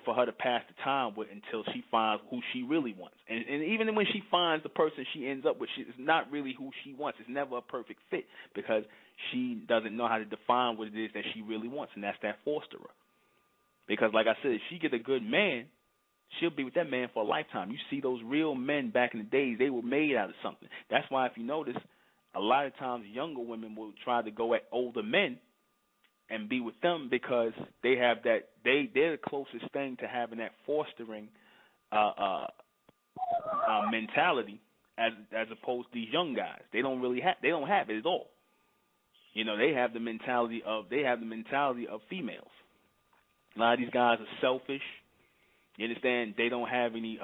for her to pass the time with until she finds who she really wants. And even when she finds the person she ends up with, it's not really who she wants. It's never a perfect fit because she doesn't know how to define what it is that she really wants, and that's that fosterer. Because, like I said, if she get a good man, she'll be with that man for a lifetime. You see those real men back in the days, they were made out of something. That's why, if you notice, a lot of times younger women will try to go at older men and be with them because they have that, they're the closest thing to having that fostering mentality as opposed to these young guys. They don't have it at all. You know, they have the mentality of females. A lot of these guys are selfish. You understand? They don't have any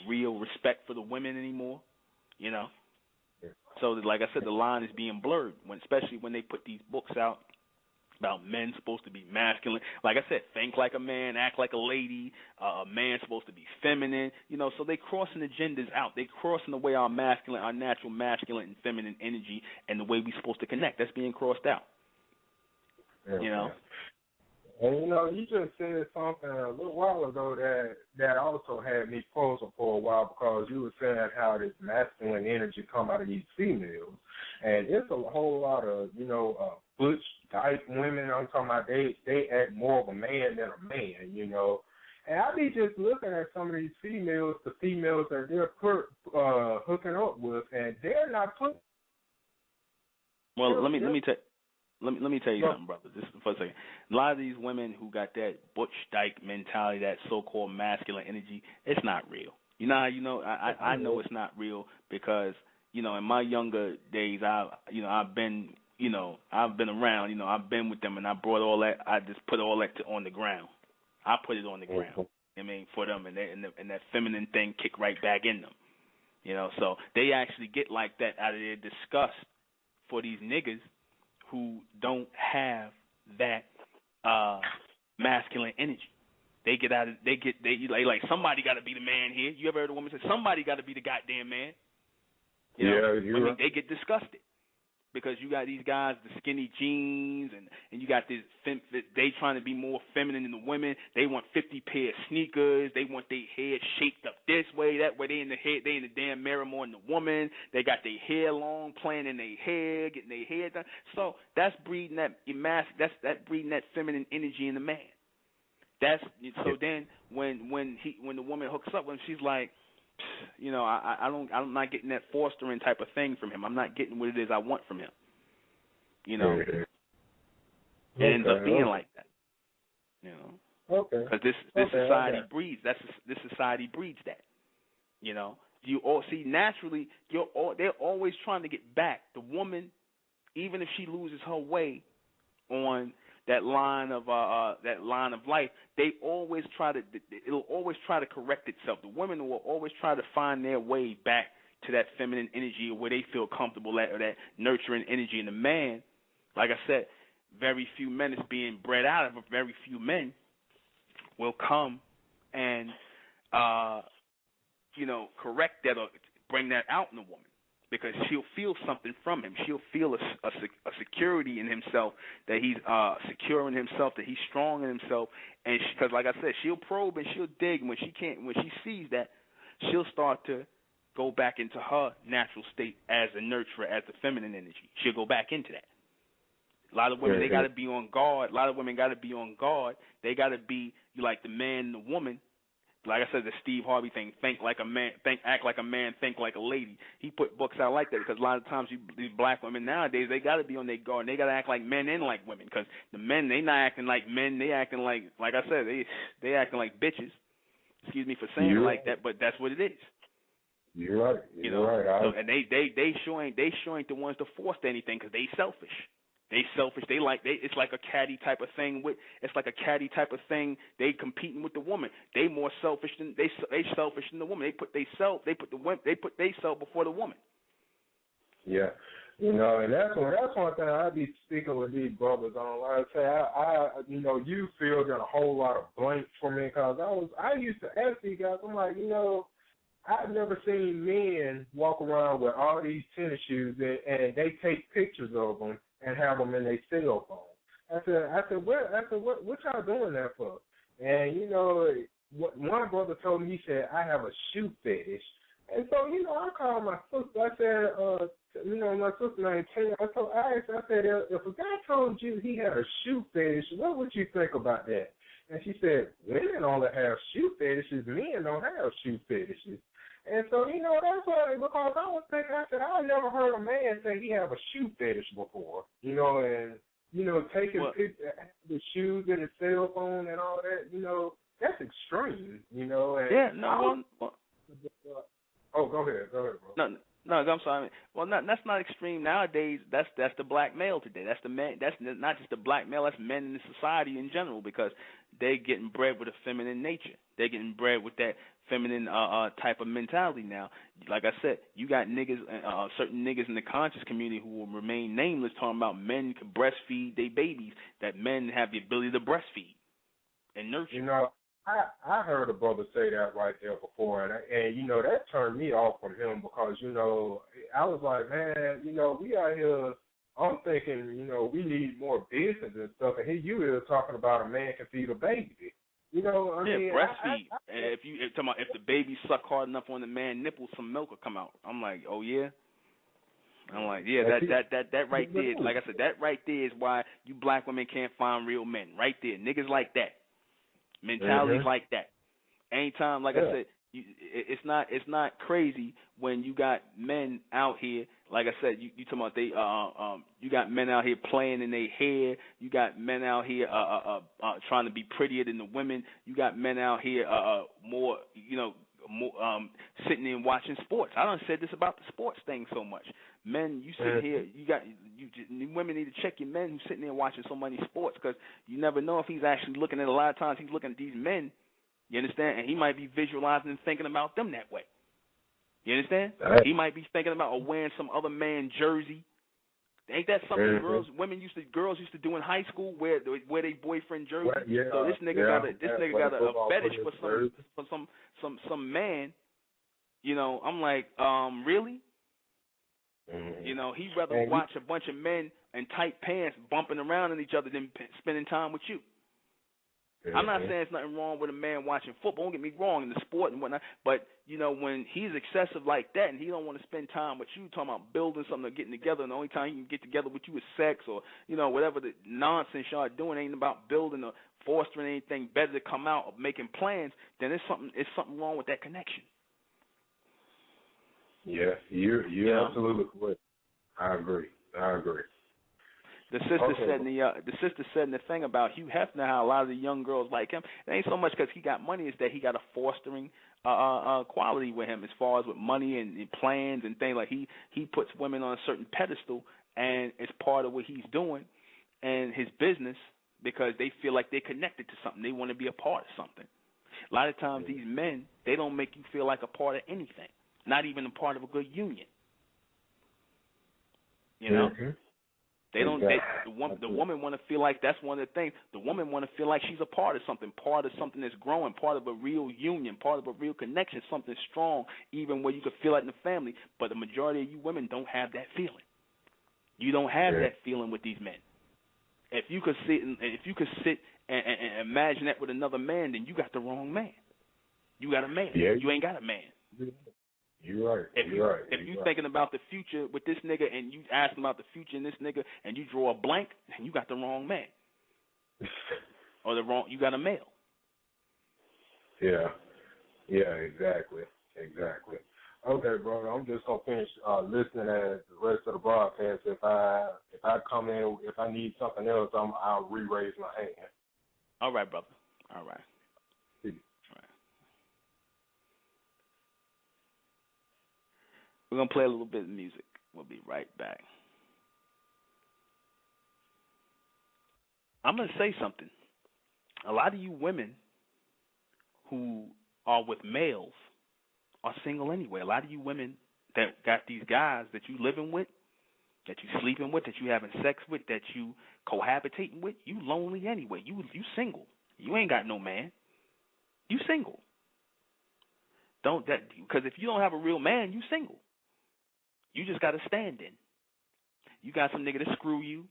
real respect for the women anymore, you know. So, like I said, the line is being blurred, especially when they put these books out about men supposed to be masculine. Like I said, think like a man, act like a lady. A man's supposed to be feminine, you know. So they crossing the genders out. They crossing the way our natural masculine and feminine energy and the way we're supposed to connect. That's being crossed out, you know.
And, you know, you just said something a little while ago that also had me puzzled for a while because you were saying how this masculine energy come out of these females. And it's a whole lot of, you know, butch type women. I'm talking about they act more of a man than a man, you know. And I be just looking at some of these females, the females that they're hooking up with, and they're not putting.
Well, let me tell. Let me tell you something, brother. Just for a second. A lot of these women who got that butch dyke mentality, that so-called masculine energy, it's not real. You know how you know? I know it's not real because, you know, in my younger days, I've been around. You know, I've been with them, and I brought all that. I just put all that on the ground. I put it on the ground. I mean, for them, and that feminine thing kick right back in them. You know, so they actually get like that out of their disgust for these niggas who don't have that masculine energy. They get out of they like somebody got to be the man here. You ever heard a woman say somebody got to be the goddamn man? You know?
You're right.
They get disgusted because you got these guys, the skinny jeans, and you got this. They trying to be more feminine than the women. They want 50 pair of sneakers. They want their hair shaped up this way, that way. They in the damn mirror more than the woman. They got their hair long, playing in their hair, getting their hair done. So that's breeding that breeding that feminine energy in the man. So then when the woman hooks up with him, she's like, you know, I'm not getting that fostering type of thing from him. I'm not getting what it is I want from him. You know, it ends up being like that. You know, because this society breeds. This society breeds that. You know, you all see naturally. They're always trying to get back the woman, even if she loses her way on that line of life. They always it'll always try to correct itself. The women will always try to find their way back to that feminine energy where they feel comfortable at, or that nurturing energy. And the man, like I said, very few men is being bred out of, but very few men will come and correct that or bring that out in the woman. Because she'll feel something from him. She'll feel a security in himself, that he's secure in himself, that he's strong in himself. And because, like I said, she'll probe and she'll dig. And when she sees that, she'll start to go back into her natural state as a nurturer, as the feminine energy. She'll go back into that. A lot of women, they got to be on guard. A lot of women got to be on guard. They got to be like the man and the woman. Like I said, the Steve Harvey thing, think like a man, act like a man, think like a lady. He put books out like that because a lot of times these black women nowadays, they got to be on their guard. And they got to act like men and like women, because the men, they not acting like men. They acting like I said, they acting like bitches. Excuse me for saying it like that, but that's what it is.
You're right. You're right.
So, and they sure ain't the ones to force anything, because they selfish. They selfish. It's like a catty type of thing. They competing with the woman. They more selfish than they selfish than the woman. They put they self before the woman.
Yeah, and that's one thing I be speaking with these brothers on. Like I say, I you filled in a whole lot of blanks for me, because I used to ask these guys. I'm like, I've never seen men walk around with all these tennis shoes and they take pictures of them and have them in their cell phone. I said, what y'all doing that for? And one brother told me, he said, I have a shoe fetish. And so I called my sister. I said, my sister named Taylor. I said, if a guy told you he had a shoe fetish, what would you think about that? And she said, women only have shoe fetishes. Men don't have shoe fetishes. And so, that's why, because I was thinking, I said, I never heard a man say he have a shoe fetish before, and, taking the shoes and the cell phone and all that, that's extreme, and
yeah, no,
oh, go ahead, bro.
No, I'm sorry. Well, that's not extreme nowadays. That's the black male today. That's the man. That's not just the black male. That's men in the society in general, because they getting bred with a feminine nature. They're getting bred with that feminine type of mentality now. Like I said, you got niggas, certain niggas in the conscious community who will remain nameless, talking about men can breastfeed their babies, that men have the ability to breastfeed and nurture.
I heard a brother say that right there before, and that turned me off from him, because, I was like, man, we out here, I'm thinking, we need more business and stuff, and here you is talking about a man can feed a baby.
Breastfeed. If the baby suck hard enough on the man nipple, some milk will come out. I'm like, oh yeah. I'm like, yeah, that right there. Like I said, that right there is why you black women can't find real men. Right there, niggas like that, mentalities like that. Anytime, like I said, it's not crazy when you got men out here. Like I said, you talking about you got men out here playing in their hair. You got men out here trying to be prettier than the women. You got men out here more sitting and watching sports. I done said this about the sports thing so much. Men, you sit here, women need to check your men who's sitting there watching so many sports, because you never know if he's actually looking at, a lot of times he's looking at these men. You understand? And he might be visualizing and thinking about them that way. You understand? He might be thinking about or wearing some other man's jersey, Ain't that something girls used to do in high school, wear they boyfriend jersey?
Well, yeah,
so this nigga got a fetish for some man. You know, I'm like, really?
Mm-hmm.
You know, he'd rather watch a bunch of men in tight pants bumping around in each other than spending time with you. Mm-hmm. I'm not saying there's nothing wrong with a man watching football. Don't get me wrong, in the sport and whatnot. But, you know, when he's excessive like that and he don't want to spend time with you, talking about building something or getting together, and the only time he can get together with you is sex or, you know, whatever the nonsense y'all are doing ain't about building or fostering anything better to come out or making plans, then it's something wrong with that connection.
Yeah, you're absolutely correct. I agree.
The sister said in the thing about Hugh Hefner, how a lot of the young girls like him. It ain't so much because he got money, it's that he got a fostering quality with him as far as with money and plans and things. Like he puts women on a certain pedestal, and it's part of what he's doing and his business because they feel like they're connected to something. They want to be a part of something. A lot of times these men, they don't make you feel like a part of anything, not even a part of a good union. You know? Mm-hmm. They don't. The woman want to feel like that's one of the things. The woman want to feel like she's a part of something that's growing, part of a real union, part of a real connection, something strong, even where you could feel it in the family. But the majority of you women don't have that feeling. You don't have that feeling with these men. If you could sit and imagine that with another man, then you got the wrong man. You got a man. Yeah. You ain't got a man.
You're right.
If you're thinking about the future with this nigga and you ask him about the future in this nigga and you draw a blank, then you got the wrong man. You got a male.
Yeah, exactly. Okay, brother, I'm just gonna finish listening to the rest of the broadcast. If I come in, if I need something else, I'll re-raise my hand.
All right, brother. All right. We're going to play a little bit of music. We'll be right back. I'm going to say something. A lot of you women who are with males are single anyway. A lot of you women that got these guys that you living with, that you sleeping with, that you having sex with, that you cohabitating with, you lonely anyway. You single. You ain't got no man. You single. Because if you don't have a real man, you single. You just got a stand-in. You got some nigga to screw you.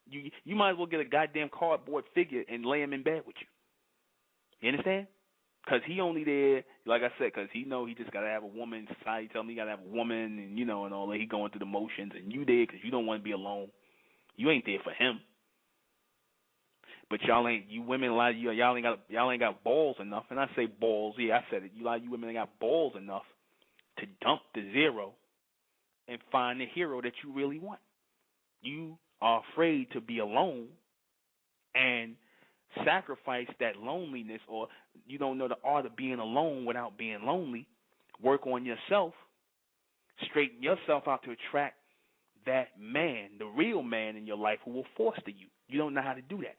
You might as well get a goddamn cardboard figure and lay him in bed with you. You understand? Because he only there, like I said, because he know he just got to have a woman. Society tell me he got to have a woman and, and all that. He going through the motions. And you there because you don't want to be alone. You ain't there for him. But you women, a lot of y'all ain't got balls enough. And I say balls, I said it. A lot of you women ain't got balls enough to dump the zero and find the hero that you really want. You are afraid to be alone and sacrifice that loneliness, or you don't know the art of being alone without being lonely. Work on yourself. Straighten yourself out to attract that man, the real man in your life who will foster you. You don't know how to do that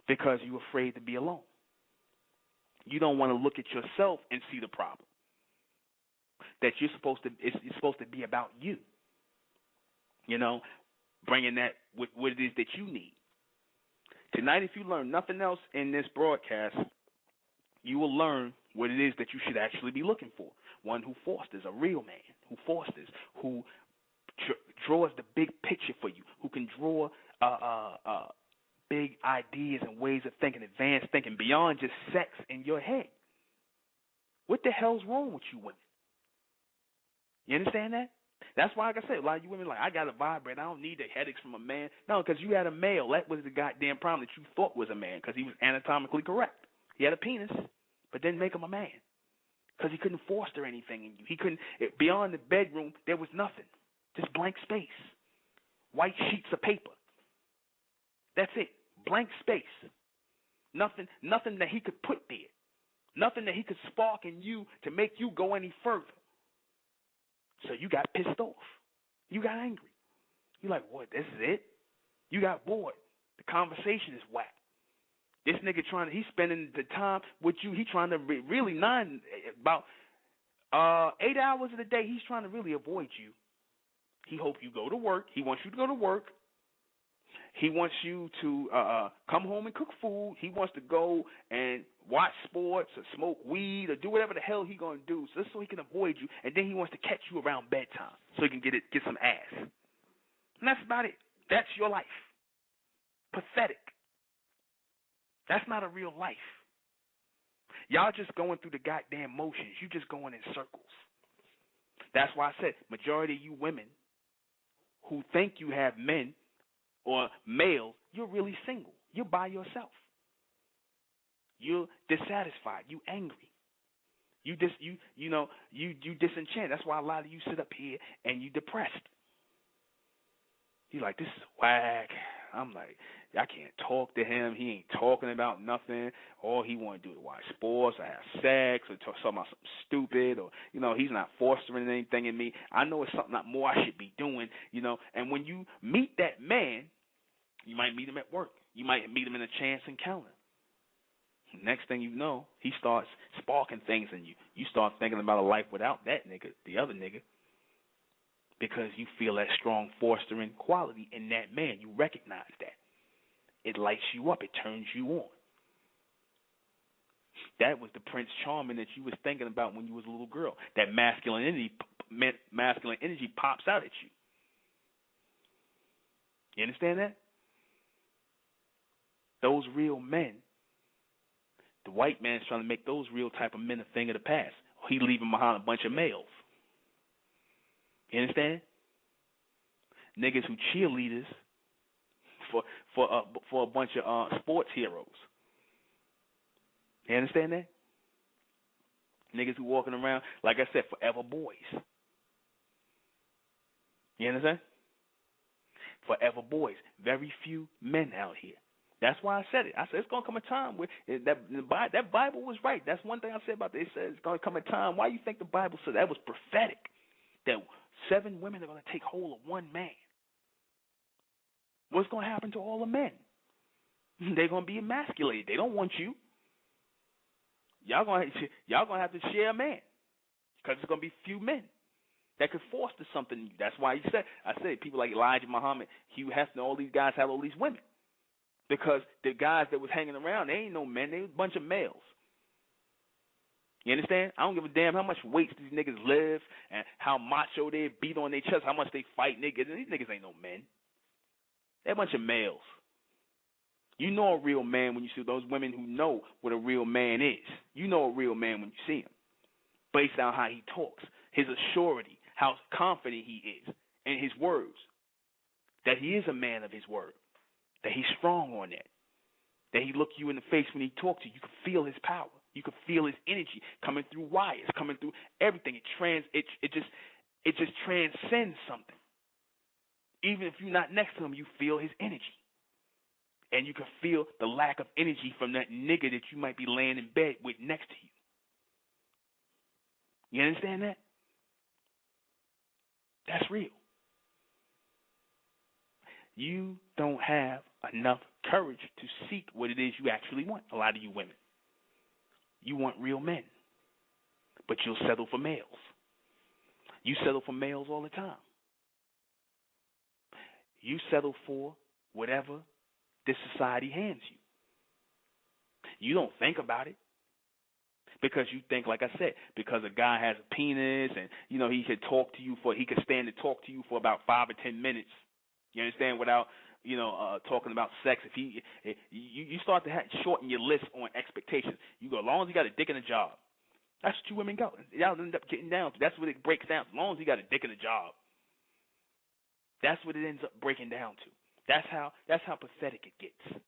because you're afraid to be alone. You don't want to look at yourself and see the problem. That it's supposed to be about you, bringing that with what it is that you need. Tonight, if you learn nothing else in this broadcast, you will learn what it is that you should actually be looking for. One who fosters, a real man, who draws the big picture for you, who can draw big ideas and ways of thinking, advanced thinking, beyond just sex in your head. What the hell's wrong with you women? You understand that? That's why, like I said, a lot of you women I got to vibrate. I don't need the headaches from a man. No, because you had a male. That was the goddamn problem that you thought was a man because he was anatomically correct. He had a penis, but didn't make him a man because he couldn't foster anything in you. He couldn't. Beyond the bedroom, there was nothing. Just blank space. White sheets of paper. That's it. Blank space. Nothing that he could put there. Nothing that he could spark in you to make you go any further. So you got pissed off. You got angry. You're like, what, this is it? You got bored. The conversation is whack. This nigga he's spending the time with you. He trying to really about 8 hours of the day, he's trying to really avoid you. He hopes you go to work. He wants you to go to work. He wants you to come home and cook food. He wants to go and watch sports or smoke weed or do whatever the hell he gonna do, just so he can avoid you. And then he wants to catch you around bedtime so he can get some ass. And that's about it. That's your life. Pathetic. That's not a real life. Y'all just going through the goddamn motions. You just going in circles. That's why I said majority of you women who think you have men or males, you're really single. You're by yourself. You're dissatisfied. You angry. You disenchanted. That's why a lot of you sit up here and you depressed. You're like, this is whack. I'm like, I can't talk to him. He ain't talking about nothing. All he want to do is watch sports or have sex or talk about something stupid, or, he's not fostering anything in me. I know it's something more I should be doing, And when you meet that man, you might meet him at work. You might meet him in a chance encounter. Next thing you know, he starts sparking things in you. You start thinking about a life without that nigga, the other nigga, because you feel that strong fostering quality in that man. You recognize that. It lights you up. It turns you on. That was the Prince Charming that you was thinking about when you was a little girl. That masculine energy pops out at you. You understand that? Those real men, the white man's trying to make those real type of men a thing of the past. He leaving behind a bunch of males. You understand? Niggas who cheerleaders for a bunch of sports heroes. You understand that? Niggas who walking around, like I said, forever boys. You understand? Forever boys. Very few men out here. That's why I said it. I said it's going to come a time where that Bible was right. That's one thing I said about it. It said it's going to come a time. Why you think the Bible said that was prophetic? That 7 women are going to take hold of one man. What's going to happen to all the men? They're going to be emasculated. They don't want you. Y'all going to have to share a man, because there's going to be few men that could foster something in you. That's why I said people like Elijah Muhammad, Hugh Hefner, all these guys have all these women. Because the guys that was hanging around, they ain't no men. They was a bunch of males. You understand? I don't give a damn how much weight these niggas lift and how macho they beat on their chest, how much they fight niggas. These niggas ain't no men. They're a bunch of males. You know a real man when you see those women who know what a real man is. You know a real man when you see him. Based on how he talks, his assurity, how confident he is in his words. That he is a man of his word. That he's strong on that. That he look you in the face when he talks to you. You can feel his power. You can feel his energy coming through wires, coming through everything. It just transcends something. Even if you're not next to him, you feel his energy. And you can feel the lack of energy from that nigga that you might be laying in bed with next to you. You understand that? That's real. You don't have enough courage to seek what it is you actually want, a lot of you women. You want real men, but you'll settle for males. You settle for males all the time. You settle for whatever this society hands you. You don't think about it because you think, like I said, because a guy has a penis and, he could stand to talk to you for about 5 or 10 minutes. You understand? Without, talking about sex. If you start to shorten your list on expectations. You go, as long as you got a dick and a job. That's what 2 women go. Y'all end up getting down to. That's what it breaks down to. As long as you got a dick and a job. That's what it ends up breaking down to. That's how pathetic it gets.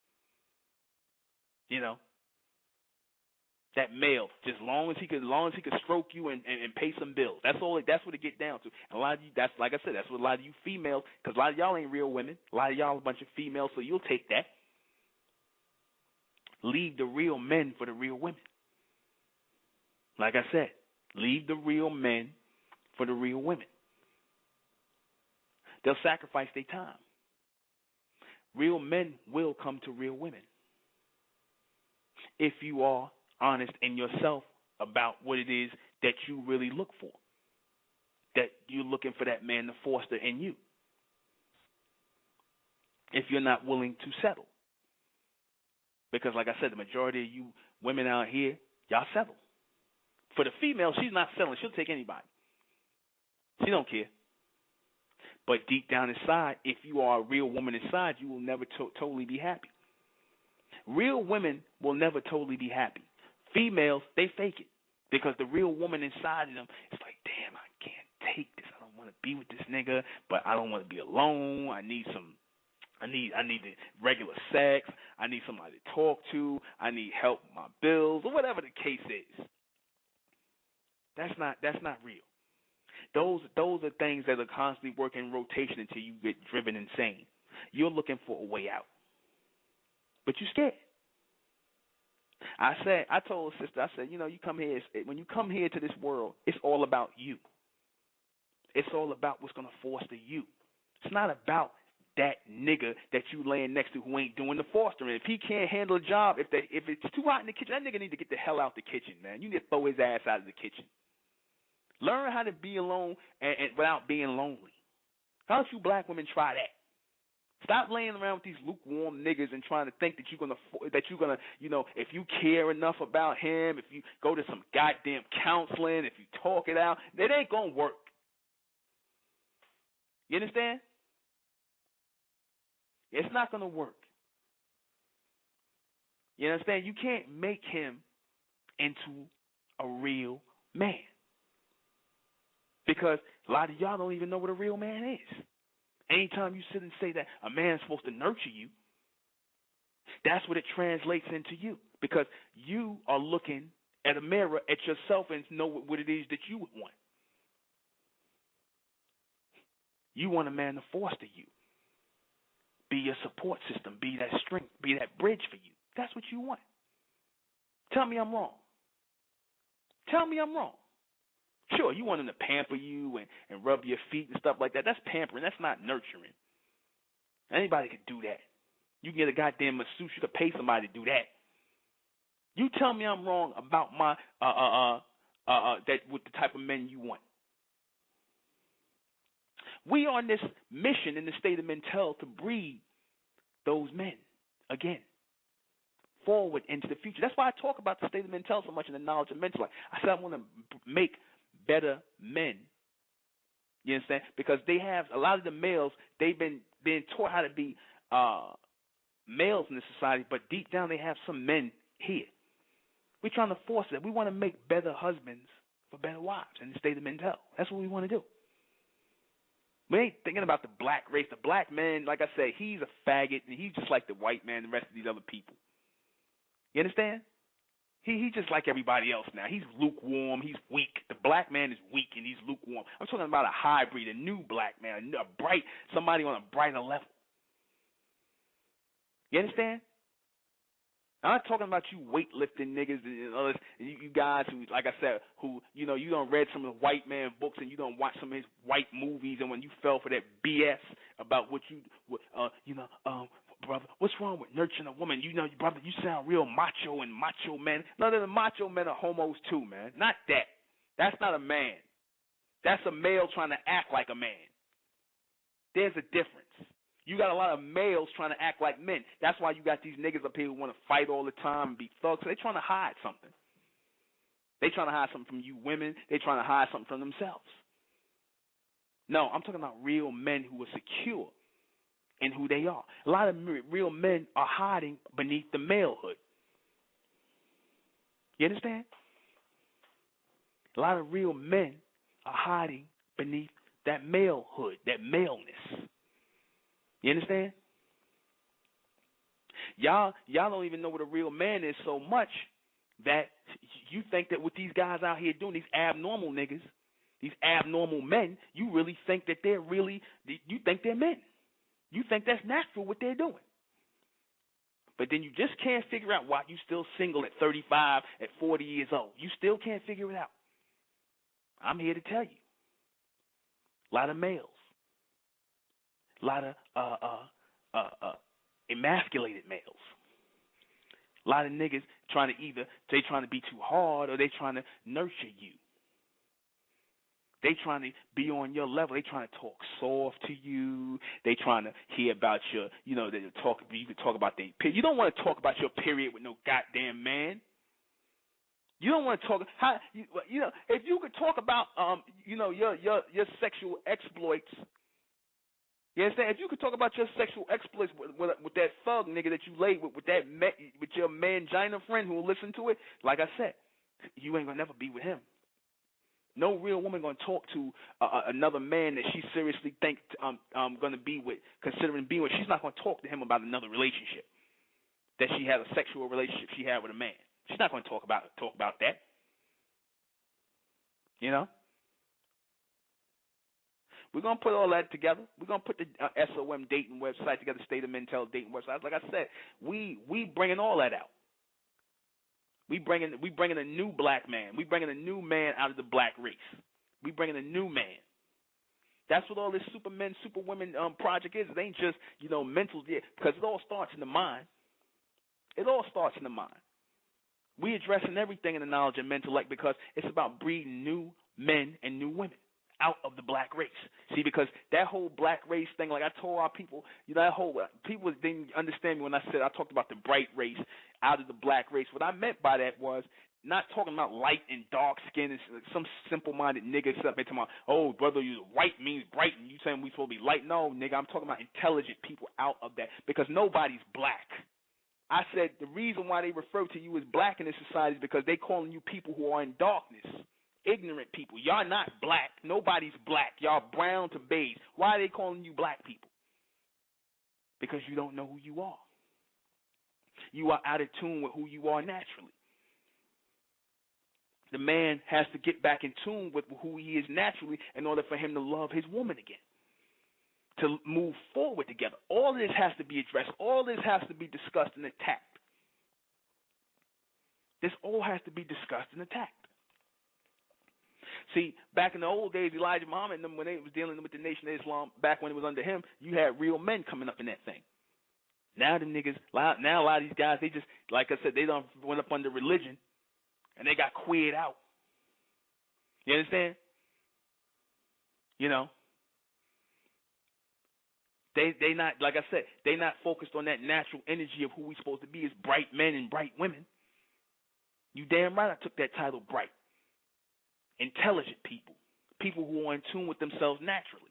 That male, just long as he could stroke you and pay some bills. That's what it get down to. And a lot of you, that's like I said, that's what a lot of you females, because a lot of y'all ain't real women. A lot of y'all a bunch of females, so you'll take that. Leave the real men for the real women. Like I said, leave the real men for the real women. They'll sacrifice their time. Real men will come to real women if you are honest in yourself about what it is that you really look for. that you're looking for that man to foster in you if you're not willing to settle. Because like I said, the majority of you women out here, y'all settle. For the female, she's not settling. She'll take anybody. She don't care. But deep down inside, if you are a real woman inside, you will never totally be happy. Real women will never totally be happy. Females, they fake it. Because the real woman inside of them is like, damn, I can't take this. I don't want to be with this nigga, but I don't want to be alone. I need the regular sex. I need somebody to talk to. I need help with my bills, or whatever the case is. That's not real. Those are things that are constantly working in rotation until you get driven insane. You're looking for a way out, but you're scared. I told a sister, I said, you come here, when you come here to this world, it's all about you. It's all about what's going to foster you. It's not about that nigga that you laying next to who ain't doing the fostering. If he can't handle a job, if it's too hot in the kitchen, that nigga need to get the hell out the kitchen, man. You need to throw his ass out of the kitchen. Learn how to be alone and without being lonely. How don't you black women try that? Stop laying around with these lukewarm niggas and trying to think that you're gonna, if you care enough about him, if you go to some goddamn counseling, if you talk it out, it ain't gonna work. You understand? It's not gonna work. You understand? You can't make him into a real man. Because a lot of y'all don't even know what a real man is. Anytime you sit and say that a man's supposed to nurture you, that's what it translates into you. Because you are looking at a mirror at yourself and know what it is that you would want. You want a man to foster you, be your support system, be that strength, be that bridge for you. That's what you want. Tell me I'm wrong. Tell me I'm wrong. Sure, you want him to pamper you and rub your feet and stuff like that. That's pampering. That's not nurturing. Anybody can do that. You can get a goddamn masseuse. You could pay somebody to do that. You tell me I'm wrong about my that with the type of men you want. We are on this mission in the state of Mentel to breed those men again forward into the future. That's why I talk about the state of Mentel so much in the knowledge of mental life. I said I want to make better men. You understand? Because they have a lot of the males, they've been taught how to be males in the society, but deep down they have some men here. We're trying to force it. We want to make better husbands for better wives in the state of Mentel. That's what we want to do. We ain't thinking about the black race. The black man, like I said, he's a faggot, and he's just like the white man and the rest of these other people. You understand? He's just like everybody else now. He's lukewarm. He's weak. The black man is weak, and he's lukewarm. I'm talking about a hybrid, a new black man, somebody on a brighter level. You understand? I'm not talking about you weightlifting niggas and others, you guys who, like I said, who, you done read some of the white man books and you done watched some of his white movies, and when you fell for that BS about brother, what's wrong with nurturing a woman? Brother, you sound real macho and macho men. No, the macho men are homos too, man. Not that. That's not a man. That's a male trying to act like a man. There's a difference. You got a lot of males trying to act like men. That's why you got these niggas up here who want to fight all the time and be thugs. They're trying to hide something. They're trying to hide something from you women. They're trying to hide something from themselves. No, I'm talking about real men who are secure in who they are. A lot of real men are hiding beneath the malehood. You understand? A lot of real men are hiding beneath that malehood, that maleness. You understand? Y'all don't even know what a real man is so much that you think that what these guys out here doing, these abnormal niggas, these abnormal men, you really think that you think they're men. You think that's natural what they're doing. But then you just can't figure out why you still single at 35, at 40 years old. You still can't figure it out. I'm here to tell you. A lot of males. A lot of emasculated males. A lot of niggas trying to be too hard or they trying to nurture you. They trying to be on your level. They trying to talk soft to you. They trying to hear about your, you know, you can talk about their period. You don't want to talk about your period with no goddamn man. You don't want to talk you know, if you could talk about you know, your sexual exploits. You understand? If you could talk about your sexual exploits with that thug nigga that you laid with with your mangina friend who will listen to it, like I said, you ain't gonna never be with him. No real woman gonna talk to another man that she seriously think gonna be with, considering being with. She's not gonna talk to him about another relationship that she had, a sexual relationship she had with a man. She's not gonna talk about that. You know. We're going to put all that together. We're going to put the SOM dating website together, State of Mental dating website. Like I said, we bringing all that out. We bringing a new black man. We bringing a new man out of the black race. We bringing a new man. That's what all this supermen, superwomen project is. It ain't just, you know, mental, because it all starts in the mind. It all starts in the mind. We addressing everything in the knowledge and intellect because it's about breeding new men and new women out of the black race. See, because that whole black race thing, like I told our people, you know, that whole people didn't understand me when I talked about the bright race out of the black race. What I meant by that was not talking about light and dark skin and some simple-minded nigga up there talking about, oh, brother, you white means bright and you saying we supposed to be light. No, nigga, I'm talking about intelligent people out of that because nobody's black. I said the reason why they refer to you as black in this society is because they calling you people who are in darkness. Ignorant people. Y'all not black. Nobody's black. Y'all brown to beige. Why are they calling you black people? Because you don't know who you are. You are out of tune with who you are naturally. The man has to get back in tune with who he is naturally in order for him to love his woman again, to move forward together. All this has to be addressed. All this has to be discussed and attacked. This all has to be discussed and attacked. See, back in the old days, Elijah Muhammad and them, when they was dealing with the Nation of Islam, back when it was under him, you had real men coming up in that thing. Now the niggas, now a lot of these guys, they just, like I said, they done went up under religion, and they got queered out. You understand? You know, they not, like I said, they not focused on that natural energy of who we supposed to be as bright men and bright women. You damn right I took that title, bright. Intelligent people, people who are in tune with themselves naturally.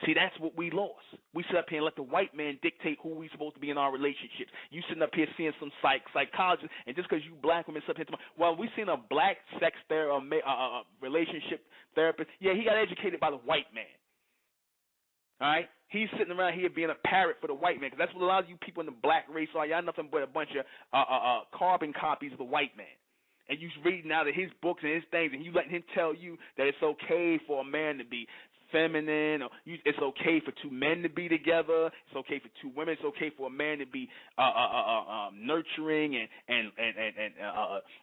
See, that's what we lost. We sit up here and let the white man dictate who we supposed to be in our relationships. You sitting up here seeing some psychologist, and just because you black women sit up here, well, we seen a black sex relationship therapist. Yeah, he got educated by the white man. All right, he's sitting around here being a parrot for the white man, because that's what a lot of you people in the black race are. Y'all nothing but a bunch of carbon copies of the white man. And you reading out of his books and his things, and you letting him tell you that it's okay for a man to be feminine, or it's okay for two men to be together, it's okay for two women, it's okay for a man to be nurturing and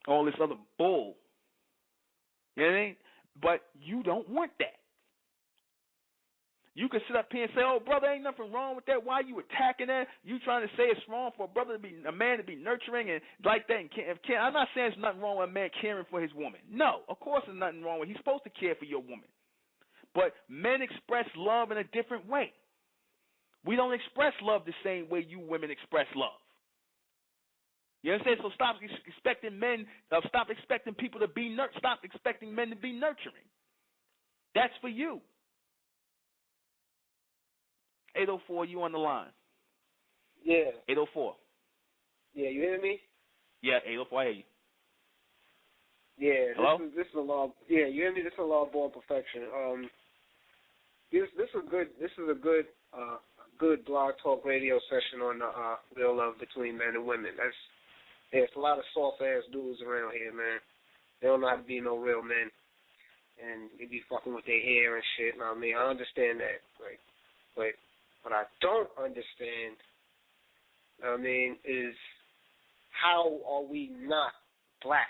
all this other bull. You know what I mean? But you don't want that. You can sit up here and say, oh, brother, ain't nothing wrong with that. Why are you attacking that? You trying to say it's wrong for a man to be nurturing and like that. And I'm not saying there's nothing wrong with a man caring for his woman. No, of course there's nothing wrong with it. He's supposed to care for your woman. But men express love in a different way. We don't express love the same way you women express love. You understand? So stop expecting people to be stop expecting men to be nurturing. That's for you. 804, you on the line?
Yeah.
804.
Yeah, you hear me?
Yeah, 804, I hear you.
Yeah.
Hello?
This is a law. Yeah, you hear me? This is a law of born perfection. This is a good blog talk radio session on real love between men and women. There's a lot of soft ass dudes around here, man. They don't know how to be no real men, and they be fucking with their hair and shit. I mean, I understand that, right? But what I don't understand, I mean, is how are we not black?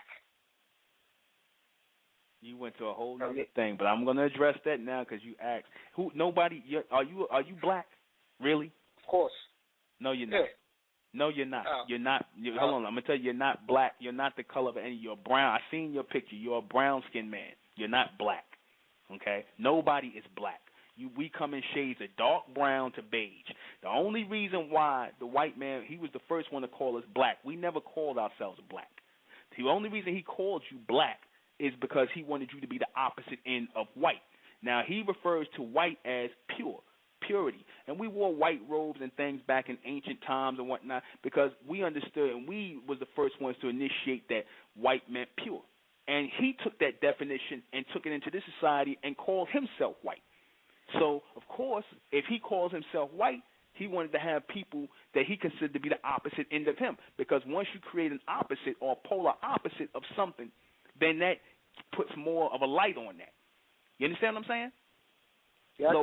You went to a whole other thing, but I'm going to address that now because you asked. Are you black? Really?
Of course.
No, you're not.
Yeah.
No, you're not. You're not. Hold on. I'm going to tell you, you're not black. You're not the color of any. You're brown. I seen your picture. You're a brown-skinned man. You're not black. Okay? Nobody is black. We come in shades of dark brown to beige. The only reason why the white man, he was the first one to call us black. We never called ourselves black. The only reason he called you black is because he wanted you to be the opposite end of white. Now, he refers to white as purity. And we wore white robes and things back in ancient times and whatnot because we understood, and we was the first ones to initiate that white meant pure. And he took that definition and took it into this society and called himself white. So, of course, if he calls himself white, he wanted to have people that he considered to be the opposite end of him. Because once you create an opposite or a polar opposite of something, then that puts more of a light on that. You understand what I'm saying?
Yeah,
so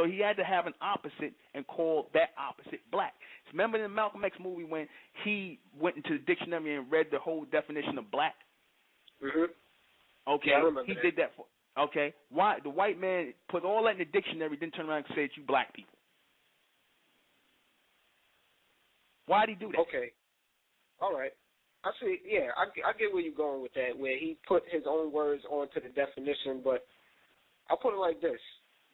he had to have an opposite and call that opposite black. Remember in the Malcolm X movie when he went into the dictionary and read the whole definition of black?
Mm-hmm.
Okay,
yeah,
he did that for. Okay, why the white man put all that in the dictionary, then turn around and say it's you black people? Why did he do that?
Okay, all right. I see. Yeah, I get where you're going with that, where he put his own words onto the definition. But I'll put it like this: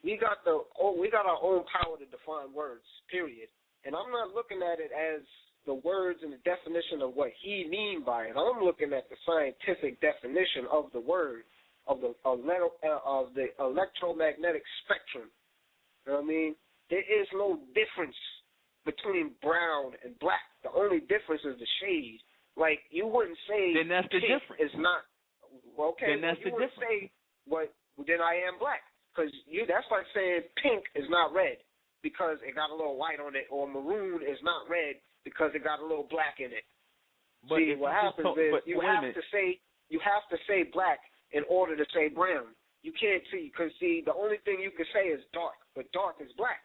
we got our own power to define words. Period. And I'm not looking at it as the words and the definition of what he mean by it. I'm looking at the scientific definition of the word. Of the electromagnetic spectrum. You know what I mean? There is no difference between brown and black. The only difference is the shade. Like, you wouldn't say
then that's the
pink
difference.
is not. Well, okay,
then that's
you
the
wouldn't
difference.
say then I am black. Because that's like saying pink is not red because it got a little white on it, or maroon is not red because it got a little black in it.
But
see, what happens is you have to say black in order to say brown. You can't see, because, the only thing you can say is dark, but dark is black.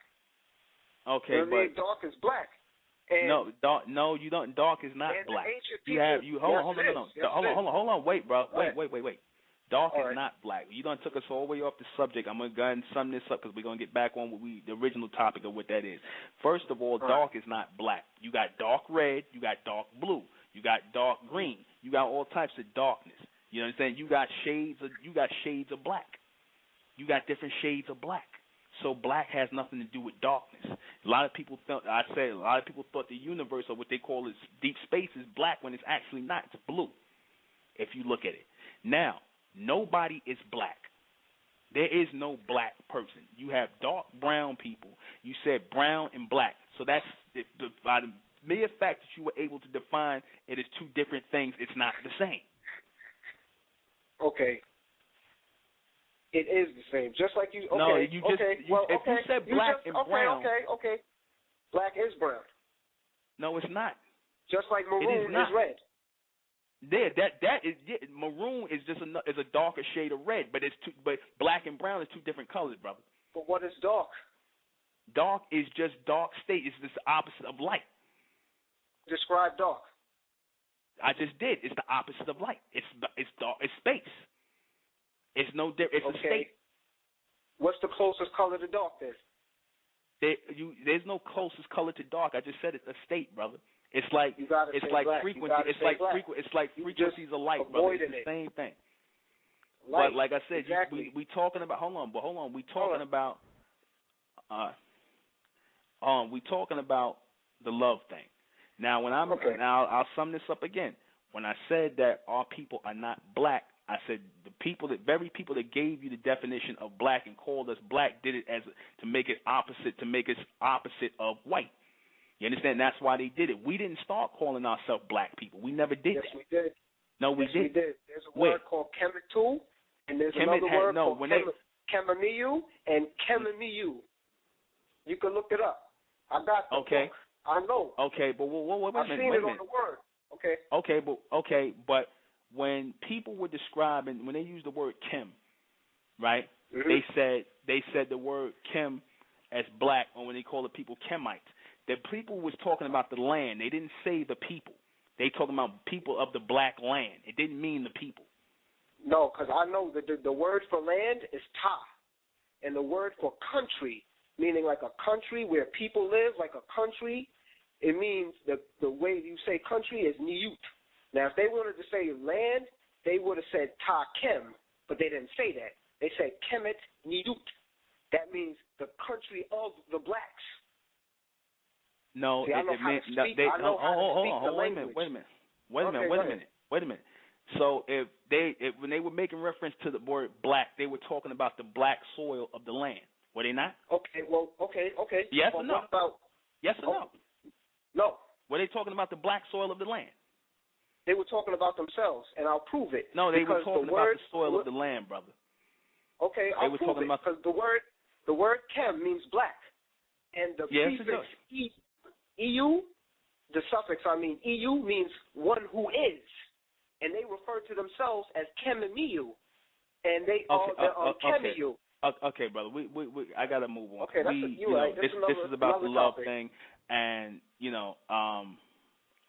Okay,
you know what I mean? Dark is black. And
no, you don't. Dark is not black. Hold on, wait, bro, wait. Dark is not black. You done took us all the way off the subject. I'm gonna go ahead and sum this up because we're gonna get back on the original topic of what that is. First of all, dark is not black. You got dark red, you got dark blue, you got dark green, you got all types of darkness. You know what I'm saying? You got shades of black. You got different shades of black. So black has nothing to do with darkness. A lot of people thought the universe, or what they call deep space, is black when it's actually not. It's blue. If you look at it. Now, nobody is black. There is no black person. You have dark brown people. You said brown and black. So that's by the mere fact that you were able to define it as two different things, it's not the same.
Okay. It is the same. Just like you. Okay.
No, you just.
Okay.
If you said black and brown.
Okay. Black is brown.
No, it's not.
Just like maroon is red.
There, that is maroon is just is a darker shade of red, but but black and brown is two different colors, brother.
But what is dark?
Dark is just dark state. It's just the opposite of light.
Describe dark.
I just did. It's the opposite of light. It's dark. It's space. It's no different. It's a state.
What's the closest color to dark then?
There's no closest color to dark. I just said it's a state, brother. It's like frequency. It's like frequencies of light, brother. It's the same thing. Light. But like I said,
exactly.
we talking about. Hold on. We talking about. We talking about the love thing. Now, I'll sum this up again. When I said that our people are not black, I said the very people that gave you the definition of black and called us black did it to make us opposite of white. You understand? That's why they did it. We didn't start calling ourselves black people. We never did that.
Yes, we did.
No, we did.
There's a word called Kemetu, and there's another word called Kemamiyu and Kemamiyu. You can look it up. I got the book. I know.
Okay, but wait a minute.
I've seen it on the word. Okay.
But when people were describing, when they used the word Kim, right?
Mm-hmm.
They said the word Kim as black, or when they call the people Kemites. The people was talking about the land. They didn't say the people. They talking about people of the black land. It didn't mean the people.
No, because I know that the word for land is ta, and the word for country, meaning like a country where people live, like a country, it means the way you say country is niyut. Now, if they wanted to say land, they would have said ta kem, but they didn't say that. They say Kemet Niyut. That means the country of the blacks.
No,
See,
it meant wait a minute. So if when they were making reference to the word black, they were talking about the black soil of the land. Were they not?
Okay.
Yes
but
or no?
What about,
yes or no?
No.
Were they talking about the black soil of the land?
They were talking about themselves, and I'll prove it.
No, they were talking about the soil of the land, brother.
Okay, I'll prove it, because the word Kem means black, and the prefix EU, the suffix EU means one who is, and they refer to themselves as Kemimiu, and they are Kemiu.
Okay, brother. We I gotta move on.
Okay,
this is about the love thing, and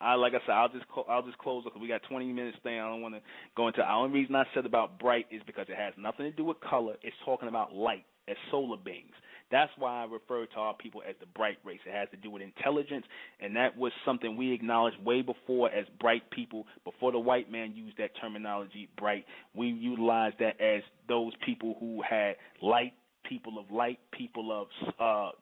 like I said, I'll just close up because we got 20 minutes thing. I don't want to go into. The only reason I said about bright is because it has nothing to do with color. It's talking about light as solar beings. That's why I refer to our people as the bright race. It has to do with intelligence, and that was something we acknowledged way before as bright people. Before the white man used that terminology, bright, we utilized that as those people who had light, people of light, people of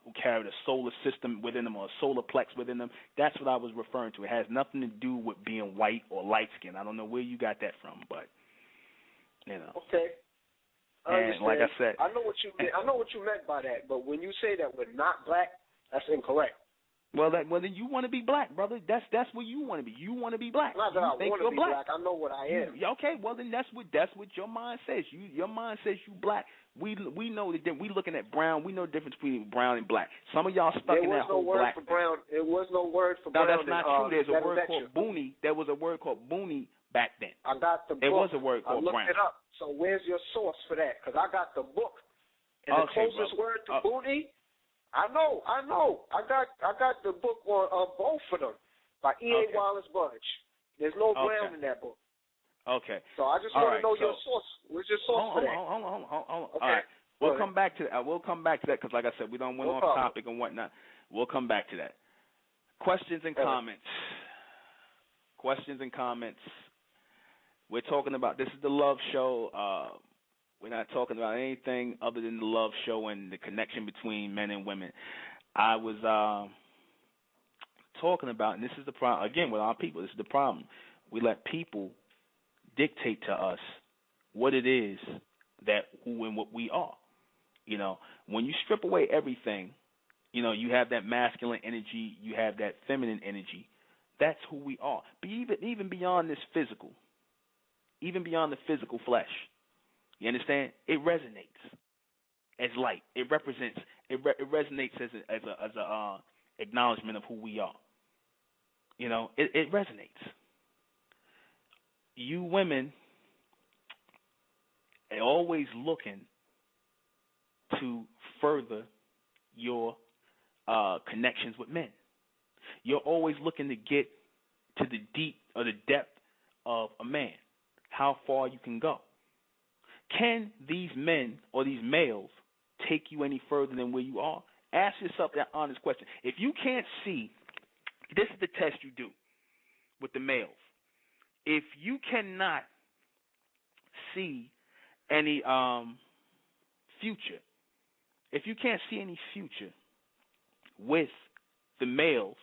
who carried a solar system within them or a solar plex within them. That's what I was referring to. It has nothing to do with being white or light skinned. I don't know where you got that from, but
Okay.
And like I said,
I know what you meant by that, but when you say that we're not black, that's incorrect.
Well, then you want to be black, brother. That's what you want to be. You want to be black.
Not that I want to be black. I know what I am.
Okay, well then that's what your mind says. Your mind says you black. We know that we looking at brown. We know the difference between brown and black. Some of y'all stuck in that whole black.
There was no word for brown.
No, that's not true. There's a word called boonie. There was a word called boonie back then.
I got the book.
There was a word called brown.
I looked it up. So where's your source for that? Because I got the book. And the closest word to boonie, I know. I got the book on both of them by E.A. Wallace Budge. There's no brown in that book.
Okay.
So I just want to know your source. Where's your source for that?
Hold on.
Okay.
All right. We'll come back to that. Because, like I said, we don't went off topic and whatnot. We'll come back to that. Questions and comments. We're talking about, this is the love show. We're not talking about anything other than the love show and the connection between men and women. I was talking about, and this is the problem, again, with our people, this is the problem. We let people dictate to us what it is that who and what we are. When you strip away everything, you have that masculine energy, you have that feminine energy. That's who we are. But even beyond this physical, even beyond the physical flesh, you understand? It resonates as light. It represents. It resonates as a acknowledgement of who we are. It resonates. You women are always looking to further your connections with men. You're always looking to get to the deep or the depth of a man, how far you can go. Can these men or these males take you any further than where you are? Ask yourself that honest question. If you can't see, this is the test you do with the males. If you cannot see any future, if you can't see any future with the males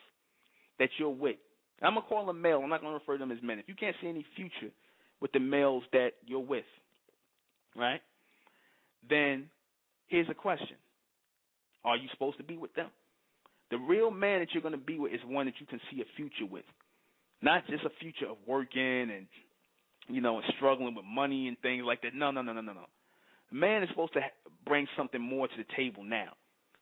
that you're with, I'm going to call them male, I'm not going to refer to them as men. If you can't see any future with the males that you're with, right, then here's a question. Are you supposed to be with them? The real man that you're going to be with is one that you can see a future with, not just a future of working and, and struggling with money and things like that. No. The man is supposed to bring something more to the table now.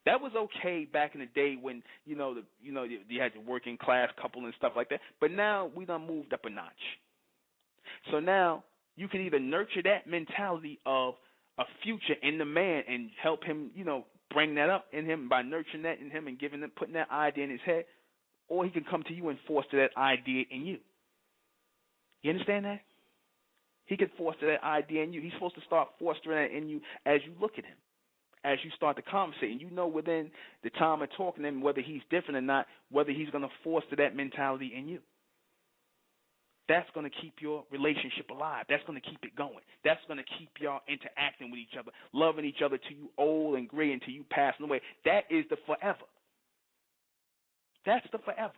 That was okay back in the day when, you had your working class couple and stuff like that. But now we done moved up a notch. So now you can either nurture that mentality of a future in the man and help him, bring that up in him by nurturing that in him and putting that idea in his head, or he can come to you and foster that idea in you. You understand that? He can foster that idea in you. He's supposed to start fostering that in you as you look at him, as you start to conversate. And within the time of talking to him whether he's different or not, whether he's going to foster that mentality in you. That's going to keep your relationship alive. That's going to keep it going. That's going to keep y'all interacting with each other, loving each other till you old and gray, until you passing away. That is the forever. That's the forever.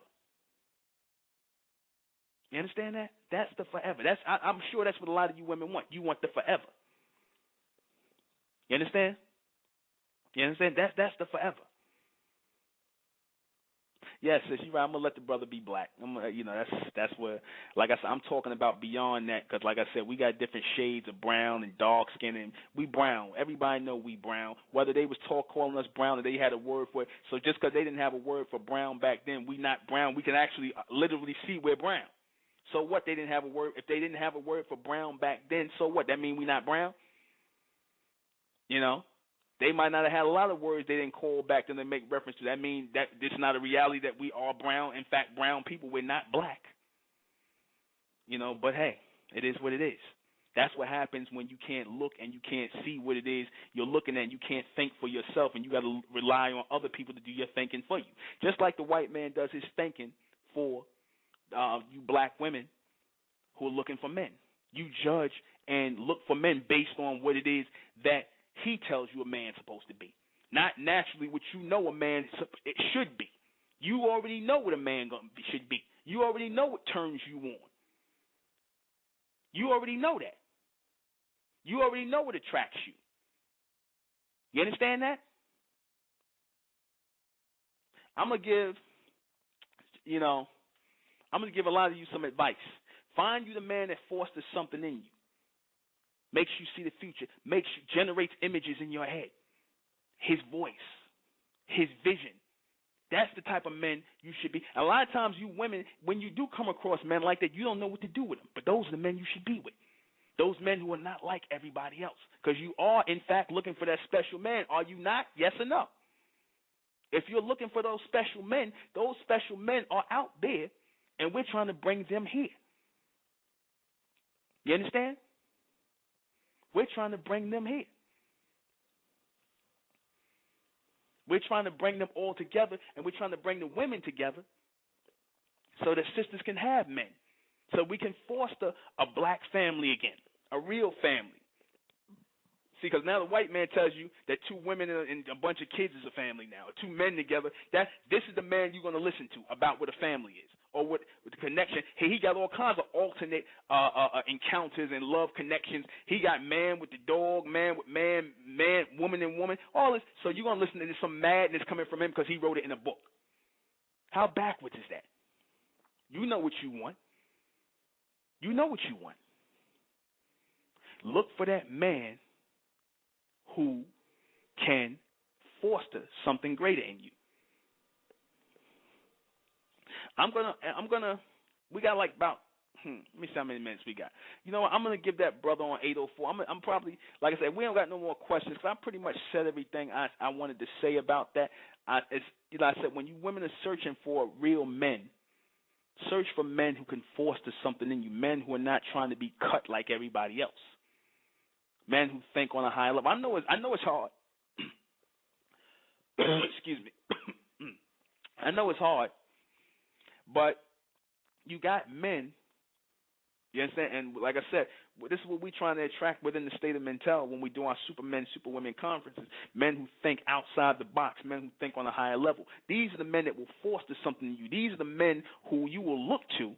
You understand that? That's the forever. I'm sure that's what a lot of you women want. You want the forever. You understand? You understand? That's the forever. Yes, sis, you're right. I'm gonna let the brother be black. That's where, like I said, I'm talking about beyond that, because, like I said, we got different shades of brown and dark skin, and we brown. Everybody know we brown. Whether they was calling us brown or they had a word for it. So just because they didn't have a word for brown back then, we not brown. We can actually literally see we're brown. So what? They didn't have a word. If they didn't have a word for brown back then, so what? That mean we not brown? You know? They might not have had a lot of words they didn't call back then to make reference to. That means that this is not a reality that we are brown. In fact, brown people, we're not black. You know, but hey, it is what it is. That's what happens when you can't look and you can't see what it is you're looking at. You can't think for yourself, and you got to rely on other people to do your thinking for you. Just like the white man does his thinking for you black women who are looking for men. You judge and look for men based on what it is that he tells you a man's supposed to be, not naturally what you know a man it should be. You already know what a man should be. You already know what turns you on. You already know that. You already know what attracts you. You understand that? I'm gonna give a lot of you some advice. Find you the man that fosters something in you. Makes you see the future. Generates images in your head. His voice. His vision. That's the type of men you should be. A lot of times you women, when you do come across men like that, you don't know what to do with them. But those are the men you should be with. Those men who are not like everybody else. Because you are, in fact, looking for that special man. Are you not? Yes or no? If you're looking for those special men are out there, and we're trying to bring them here. You understand? We're trying to bring them here. We're trying to bring them all together, and we're trying to bring the women together so that sisters can have men. So we can foster a black family again, a real family. See, because now the white man tells you that two women and a bunch of kids is a family now, or two men together. This is the man you're going to listen to about what a family is, or what the connection. Hey, he got all kinds of alternate encounters and love connections. He got man with the dog, man with man, woman and woman, all this. So you're going to listen to some madness coming from him because he wrote it in a book. How backwards is that? You know what you want. You know what you want. Look for that man who can foster something greater in you. We got like about, let me see how many minutes we got. You know what, I'm going to give that brother on 804. I'm probably, like I said, we don't got no more questions because I pretty much said everything I wanted to say about that. I said, when you women are searching for real men, search for men who can foster something in you, men who are not trying to be cut like everybody else. Men who think on a higher level. I know it's hard. Excuse me. I know it's hard, but you got men. You understand? And like I said, this is what we're trying to attract within the state of mental when we do our supermen, superwomen conferences. Men who think outside the box. Men who think on a higher level. These are the men that will foster something in you. These are the men who you will look to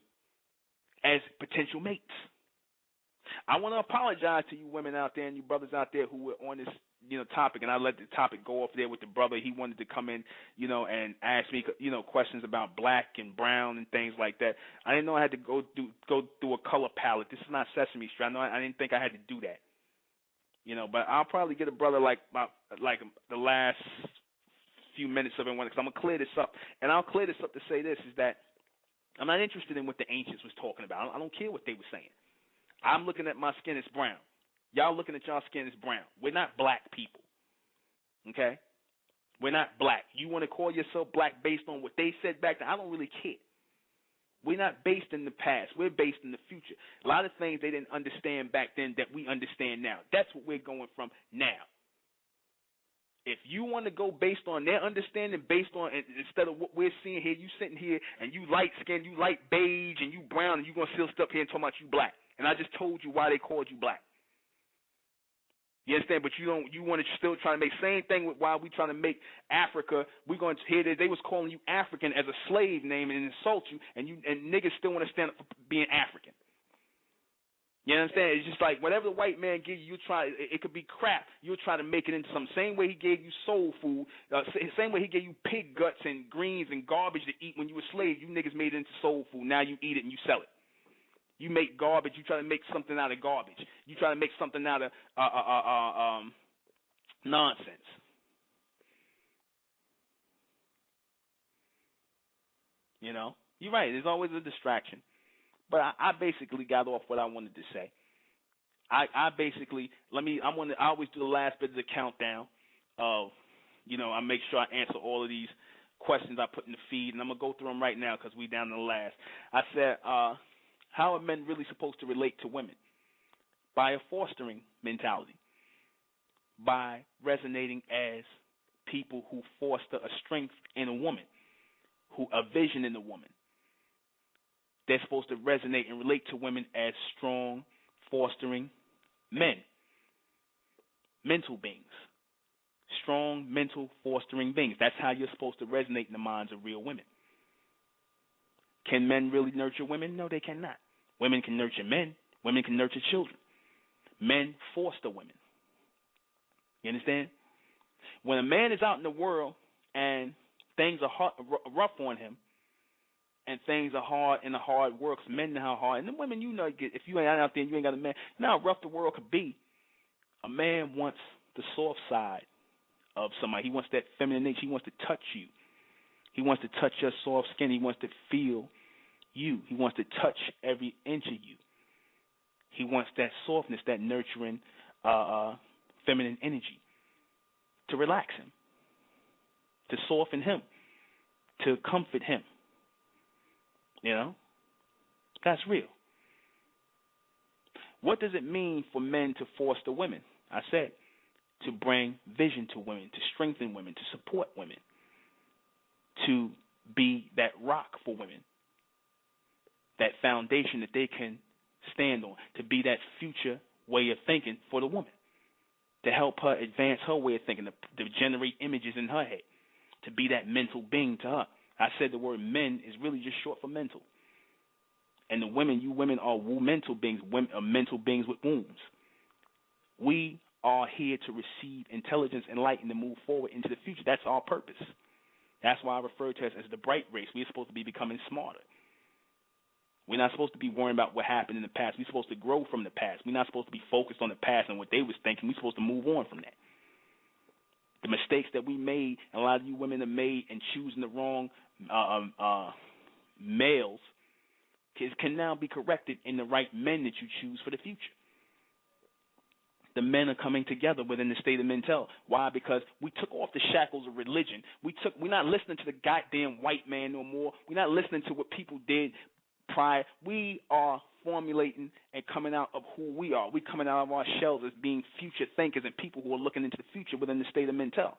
as potential mates. I want to apologize to you women out there and you brothers out there who were on this, topic, and I let the topic go off there with the brother. He wanted to come in, and ask me, questions about black and brown and things like that. I didn't know I had to go through a color palette. This is not Sesame Street. I didn't think I had to do that. But I'll probably get a brother like the last few minutes of it because I'm gonna clear this up, and I'll clear this up to say this is that I'm not interested in what the ancients was talking about. I don't care what they were saying. I'm looking at my skin as brown. Y'all looking at y'all skin as brown. We're not black people. Okay? We're not black. You want to call yourself black based on what they said back then? I don't really care. We're not based in the past. We're based in the future. A lot of things they didn't understand back then that we understand now. That's what we're going from now. If you want to go based on their understanding, based on instead of what we're seeing here, you sitting here and you light skinned, you light beige, and you brown, and you gonna still sit up here and talk about you black. And I just told you why they called you black. You understand? But you don't. You want to still try to make same thing with why we trying to make Africa. We going to hear that they was calling you African as a slave name and insult you, and niggas still want to stand up for being African. You understand? It's just like whatever the white man gives you, you try. It could be crap. You'll try to make it into something. Same way he gave you soul food. Same way he gave you pig guts and greens and garbage to eat when you were slave. You niggas made it into soul food. Now you eat it and you sell it. You make garbage. You try to make something out of garbage. You try to make something out of nonsense. You know, you're right. There's always a distraction. But I basically got off what I wanted to say. I basically I always do the last bit of the countdown of, you know, I make sure I answer all of these questions I put in the feed, and I'm gonna go through them right now because we down to the last. I said, how are men really supposed to relate to women? By a fostering mentality, by resonating as people who foster a strength in a woman, a vision in a woman. They're supposed to resonate and relate to women as strong, fostering men, mental beings, strong, mental, fostering beings. That's how you're supposed to resonate in the minds of real women. Can men really nurture women? No, they cannot. Women can nurture men. Women can nurture children. Men foster women. You understand? When a man is out in the world and things are rough on him, and things are hard and the hard works, men know how hard. And the women, you know, if you ain't out there and you ain't got a man, you know how rough the world could be. A man wants the soft side of somebody. He wants that feminine nature. He wants to touch you. He wants to touch your soft skin. He wants to feel you. He wants to touch every inch of you. He wants that softness, that nurturing feminine energy to relax him, to soften him, to comfort him. You know, that's real. What does it mean for men to foster women? I said, to bring vision to women, to strengthen women, to support women, to be that rock for women, that foundation that they can stand on, to be that future way of thinking for the woman, to help her advance her way of thinking, to generate images in her head, to be that mental being to her. I said the word men is really just short for mental. And the women, you women are mental beings, mental beings with wombs. We are here to receive intelligence and light and to move forward into the future. That's our purpose. That's why I refer to us as the bright race. We're supposed to be becoming smarter. We're not supposed to be worrying about what happened in the past. We're supposed to grow from the past. We're not supposed to be focused on the past and what they was thinking. We're supposed to move on from that. The mistakes that we made, and a lot of you women have made in choosing the wrong males, can now be corrected in the right men that you choose for the future. The men are coming together within the state of mental. Why? Because we took off the shackles of religion. We're not listening to the goddamn white man no more. We're not listening to what people did prior. We are formulating and coming out of who we are. We're coming out of our shells as being future thinkers and people who are looking into the future within the state of mental.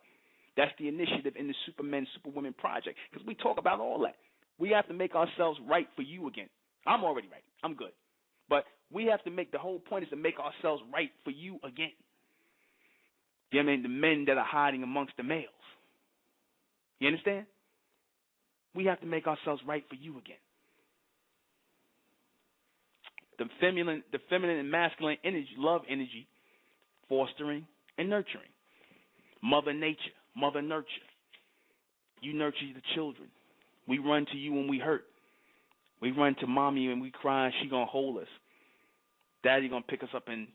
That's the initiative in the Supermen, Superwomen project, because we talk about all that. We have to make ourselves right for you again. I'm already right. I'm good. But we have to the whole point is to make ourselves right for you again. You know what I mean? The men that are hiding amongst the males. You understand? We have to make ourselves right for you again. The feminine and masculine energy, love energy, fostering and nurturing. Mother nature, mother nurture. You nurture the children. We run to you when we hurt. We run to mommy when we cry, she gonna hold us. Daddy gonna pick us up and,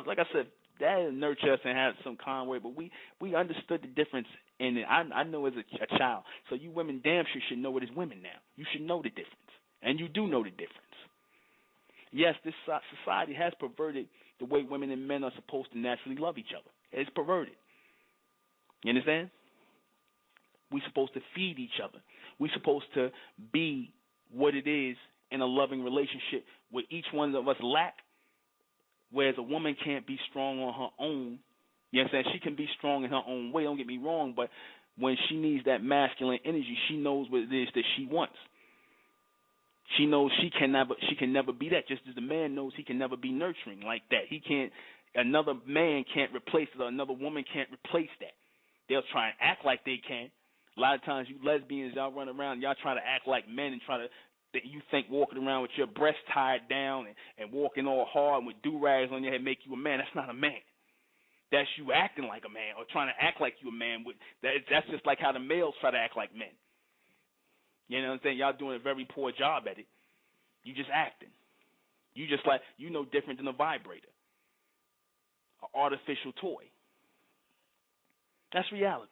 like I said, Daddy nurture us and have some kind way, but we understood the difference in it. I know as a child. So you women damn sure should know it as women now. You should know the difference. And you do know the difference. Yes, this society has perverted the way women and men are supposed to naturally love each other. It's perverted. You understand? We're supposed to feed each other. We're supposed to be what it is in a loving relationship where each one of us lack, whereas a woman can't be strong on her own You know what I'm saying? She can be strong in her own way, don't get me wrong, but when she needs that masculine energy, she knows what it is that she wants. She knows she can never be that, just as the man knows he can never be nurturing like that. Another man can't replace it, or another woman can't replace that. They'll try and act like they can. A lot of times you lesbians, y'all run around, y'all try to act like men and you think walking around with your breasts tied down and walking all hard and with do-rags on your head make you a man. That's not a man. That's you acting like a man or trying to act like you a man. That's just like how the males try to act like men. You know what I'm saying? Y'all doing a very poor job at it. You just acting. You just like, different than a vibrator, an artificial toy. That's reality.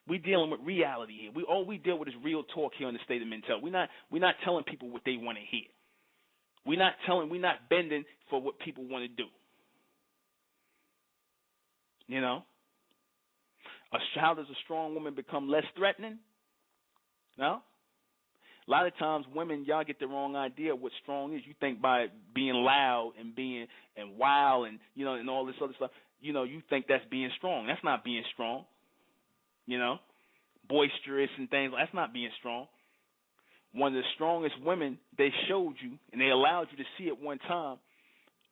We dealing with reality here. All we deal with is real talk here on the State of Mental. We're not telling people what they want to hear. We're not bending for what people want to do. You know? How does a strong woman become less threatening? No? A lot of times women, y'all get the wrong idea of what strong is. You think by being loud and wild and and all this other stuff, you think that's being strong. That's not being strong. Boisterous and things. That's not being strong. One of the strongest women they showed you, and they allowed you to see it one time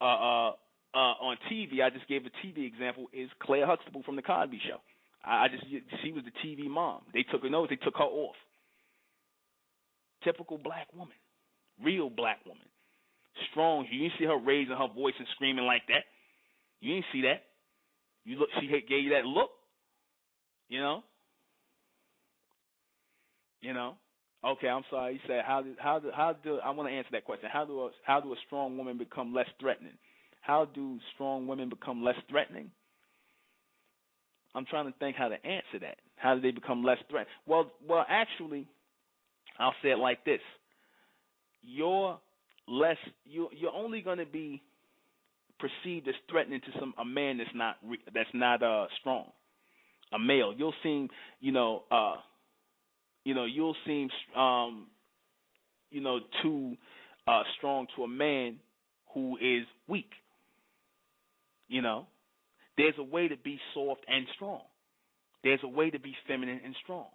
on TV. I just gave a TV example. Is Claire Huxtable from the Cosby Show? She was the TV mom. They took her off. Typical black woman, real black woman, strong. You didn't see her raising her voice and screaming like that. You didn't see that. She gave you that look. Okay, I'm sorry. You said how do I want to answer that question? How do a strong woman become less threatening? How do strong women become less threatening? I'm trying to think how to answer that. How do they become less threatening? Well, actually, I'll say it like this: you're only going to be perceived as threatening to a man that's not strong. A male, you'll seem too strong to a man who is weak. There's a way to be soft and strong. There's a way to be feminine and strong.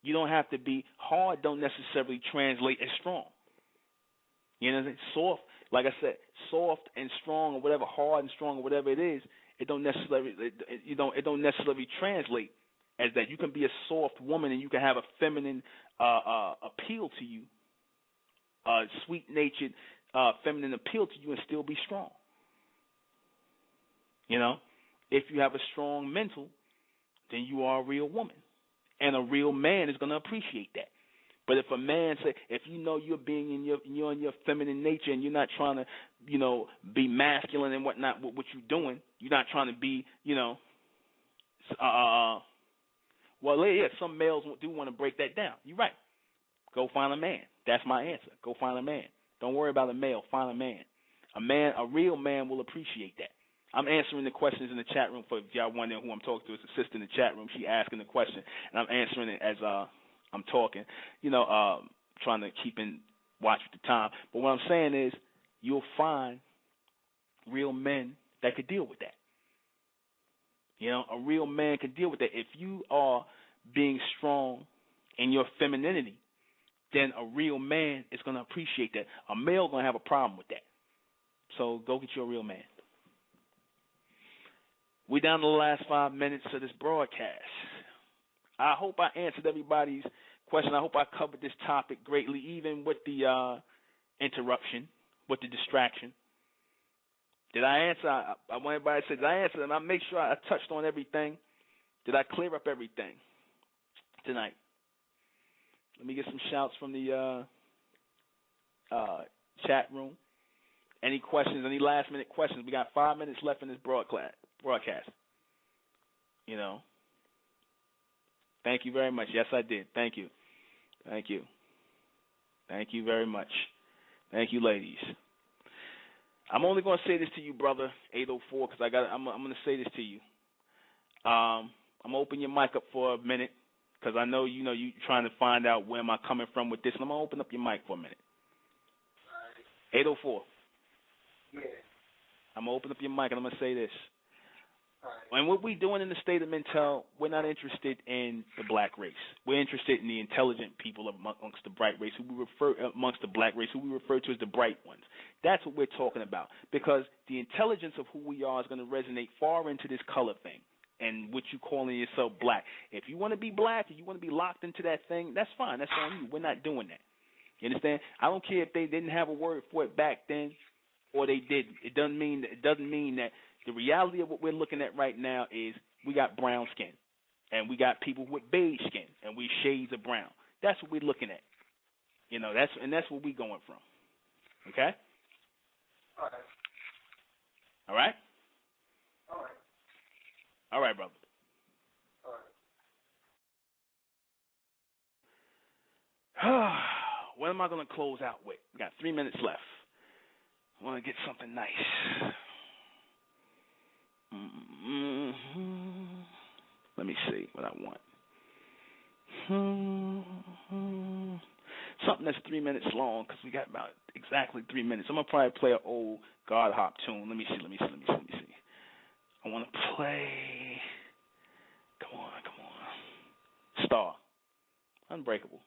You don't have to be hard. Don't necessarily translate as strong. You know what I'm saying? Soft, like I said, soft and strong or whatever, hard and strong or whatever it is. It don't necessarily translate as that. You can be a soft woman and you can have a feminine appeal to you, sweet-natured feminine appeal to you, and still be strong. If you have a strong mental, then you are a real woman, and a real man is going to appreciate that. But if a man if you're being you're in your feminine nature and you're not trying to, be masculine and whatnot, what you're doing, you're not trying to be, some males do want to break that down. You're right. Go find a man. That's my answer. Go find a man. Don't worry about a male. Find a man. A real man will appreciate that. I'm answering the questions in the chat room for if y'all wondering who I'm talking to. It's a sister in the chat room. She asking the question, and I'm answering it as I'm talking. Trying to keep in watch with the time. But what I'm saying is, you'll find real men that could deal with that. A real man can deal with that. If you are being strong in your femininity, then a real man is going to appreciate that. A male going to have a problem with that. So go get you a real man. We're down to the last 5 minutes of this broadcast. I hope I answered everybody's question. I hope I covered this topic greatly, even with the interruption, with the distraction. Did I answer? I want everybody to say, did I answer? And I make sure I touched on everything. Did I clear up everything tonight? Let me get some shouts from the chat room. Any questions? Any last-minute questions? We got 5 minutes left in this broadcast. Thank you very much. Yes, I did. Thank you. Thank you. Thank you very much. Thank you, ladies. I'm only going to say this to you, brother 804, because I'm going to say this to you. I'm going to open your mic up for a minute, because I know you trying to find out where am I coming from with this, and I'm going to open up your mic for a minute. 804.
Yeah.
I'm going to open up your mic and I'm going to say this.
All right.
And what we're doing in the state of Mentel, we're not interested in the black race. We're interested in the intelligent people amongst the bright race, amongst the black race, who we refer to as the bright ones. That's what we're talking about, because the intelligence of who we are is going to resonate far into this color thing and what you calling yourself black. If you want to be black and you want to be locked into that thing, that's fine. That's on you. We're not doing that. You understand? I don't care if they didn't have a word for it back then or they didn't. It doesn't mean that the reality of what we're looking at right now is we got brown skin and we got people with beige skin and we shades of brown. That's what we're looking at. You know, that's where we're going from. Okay?
All right.
All right?
All right.
All right, brother.
All right.
What am I going to close out with? We got 3 minutes left. I want to get something nice. Let me see what I want. Something that's 3 minutes long, because we got about exactly 3 minutes. I'm going to probably play an old God Hop tune. Let me see. I want to play. Come on. Star. Unbreakable.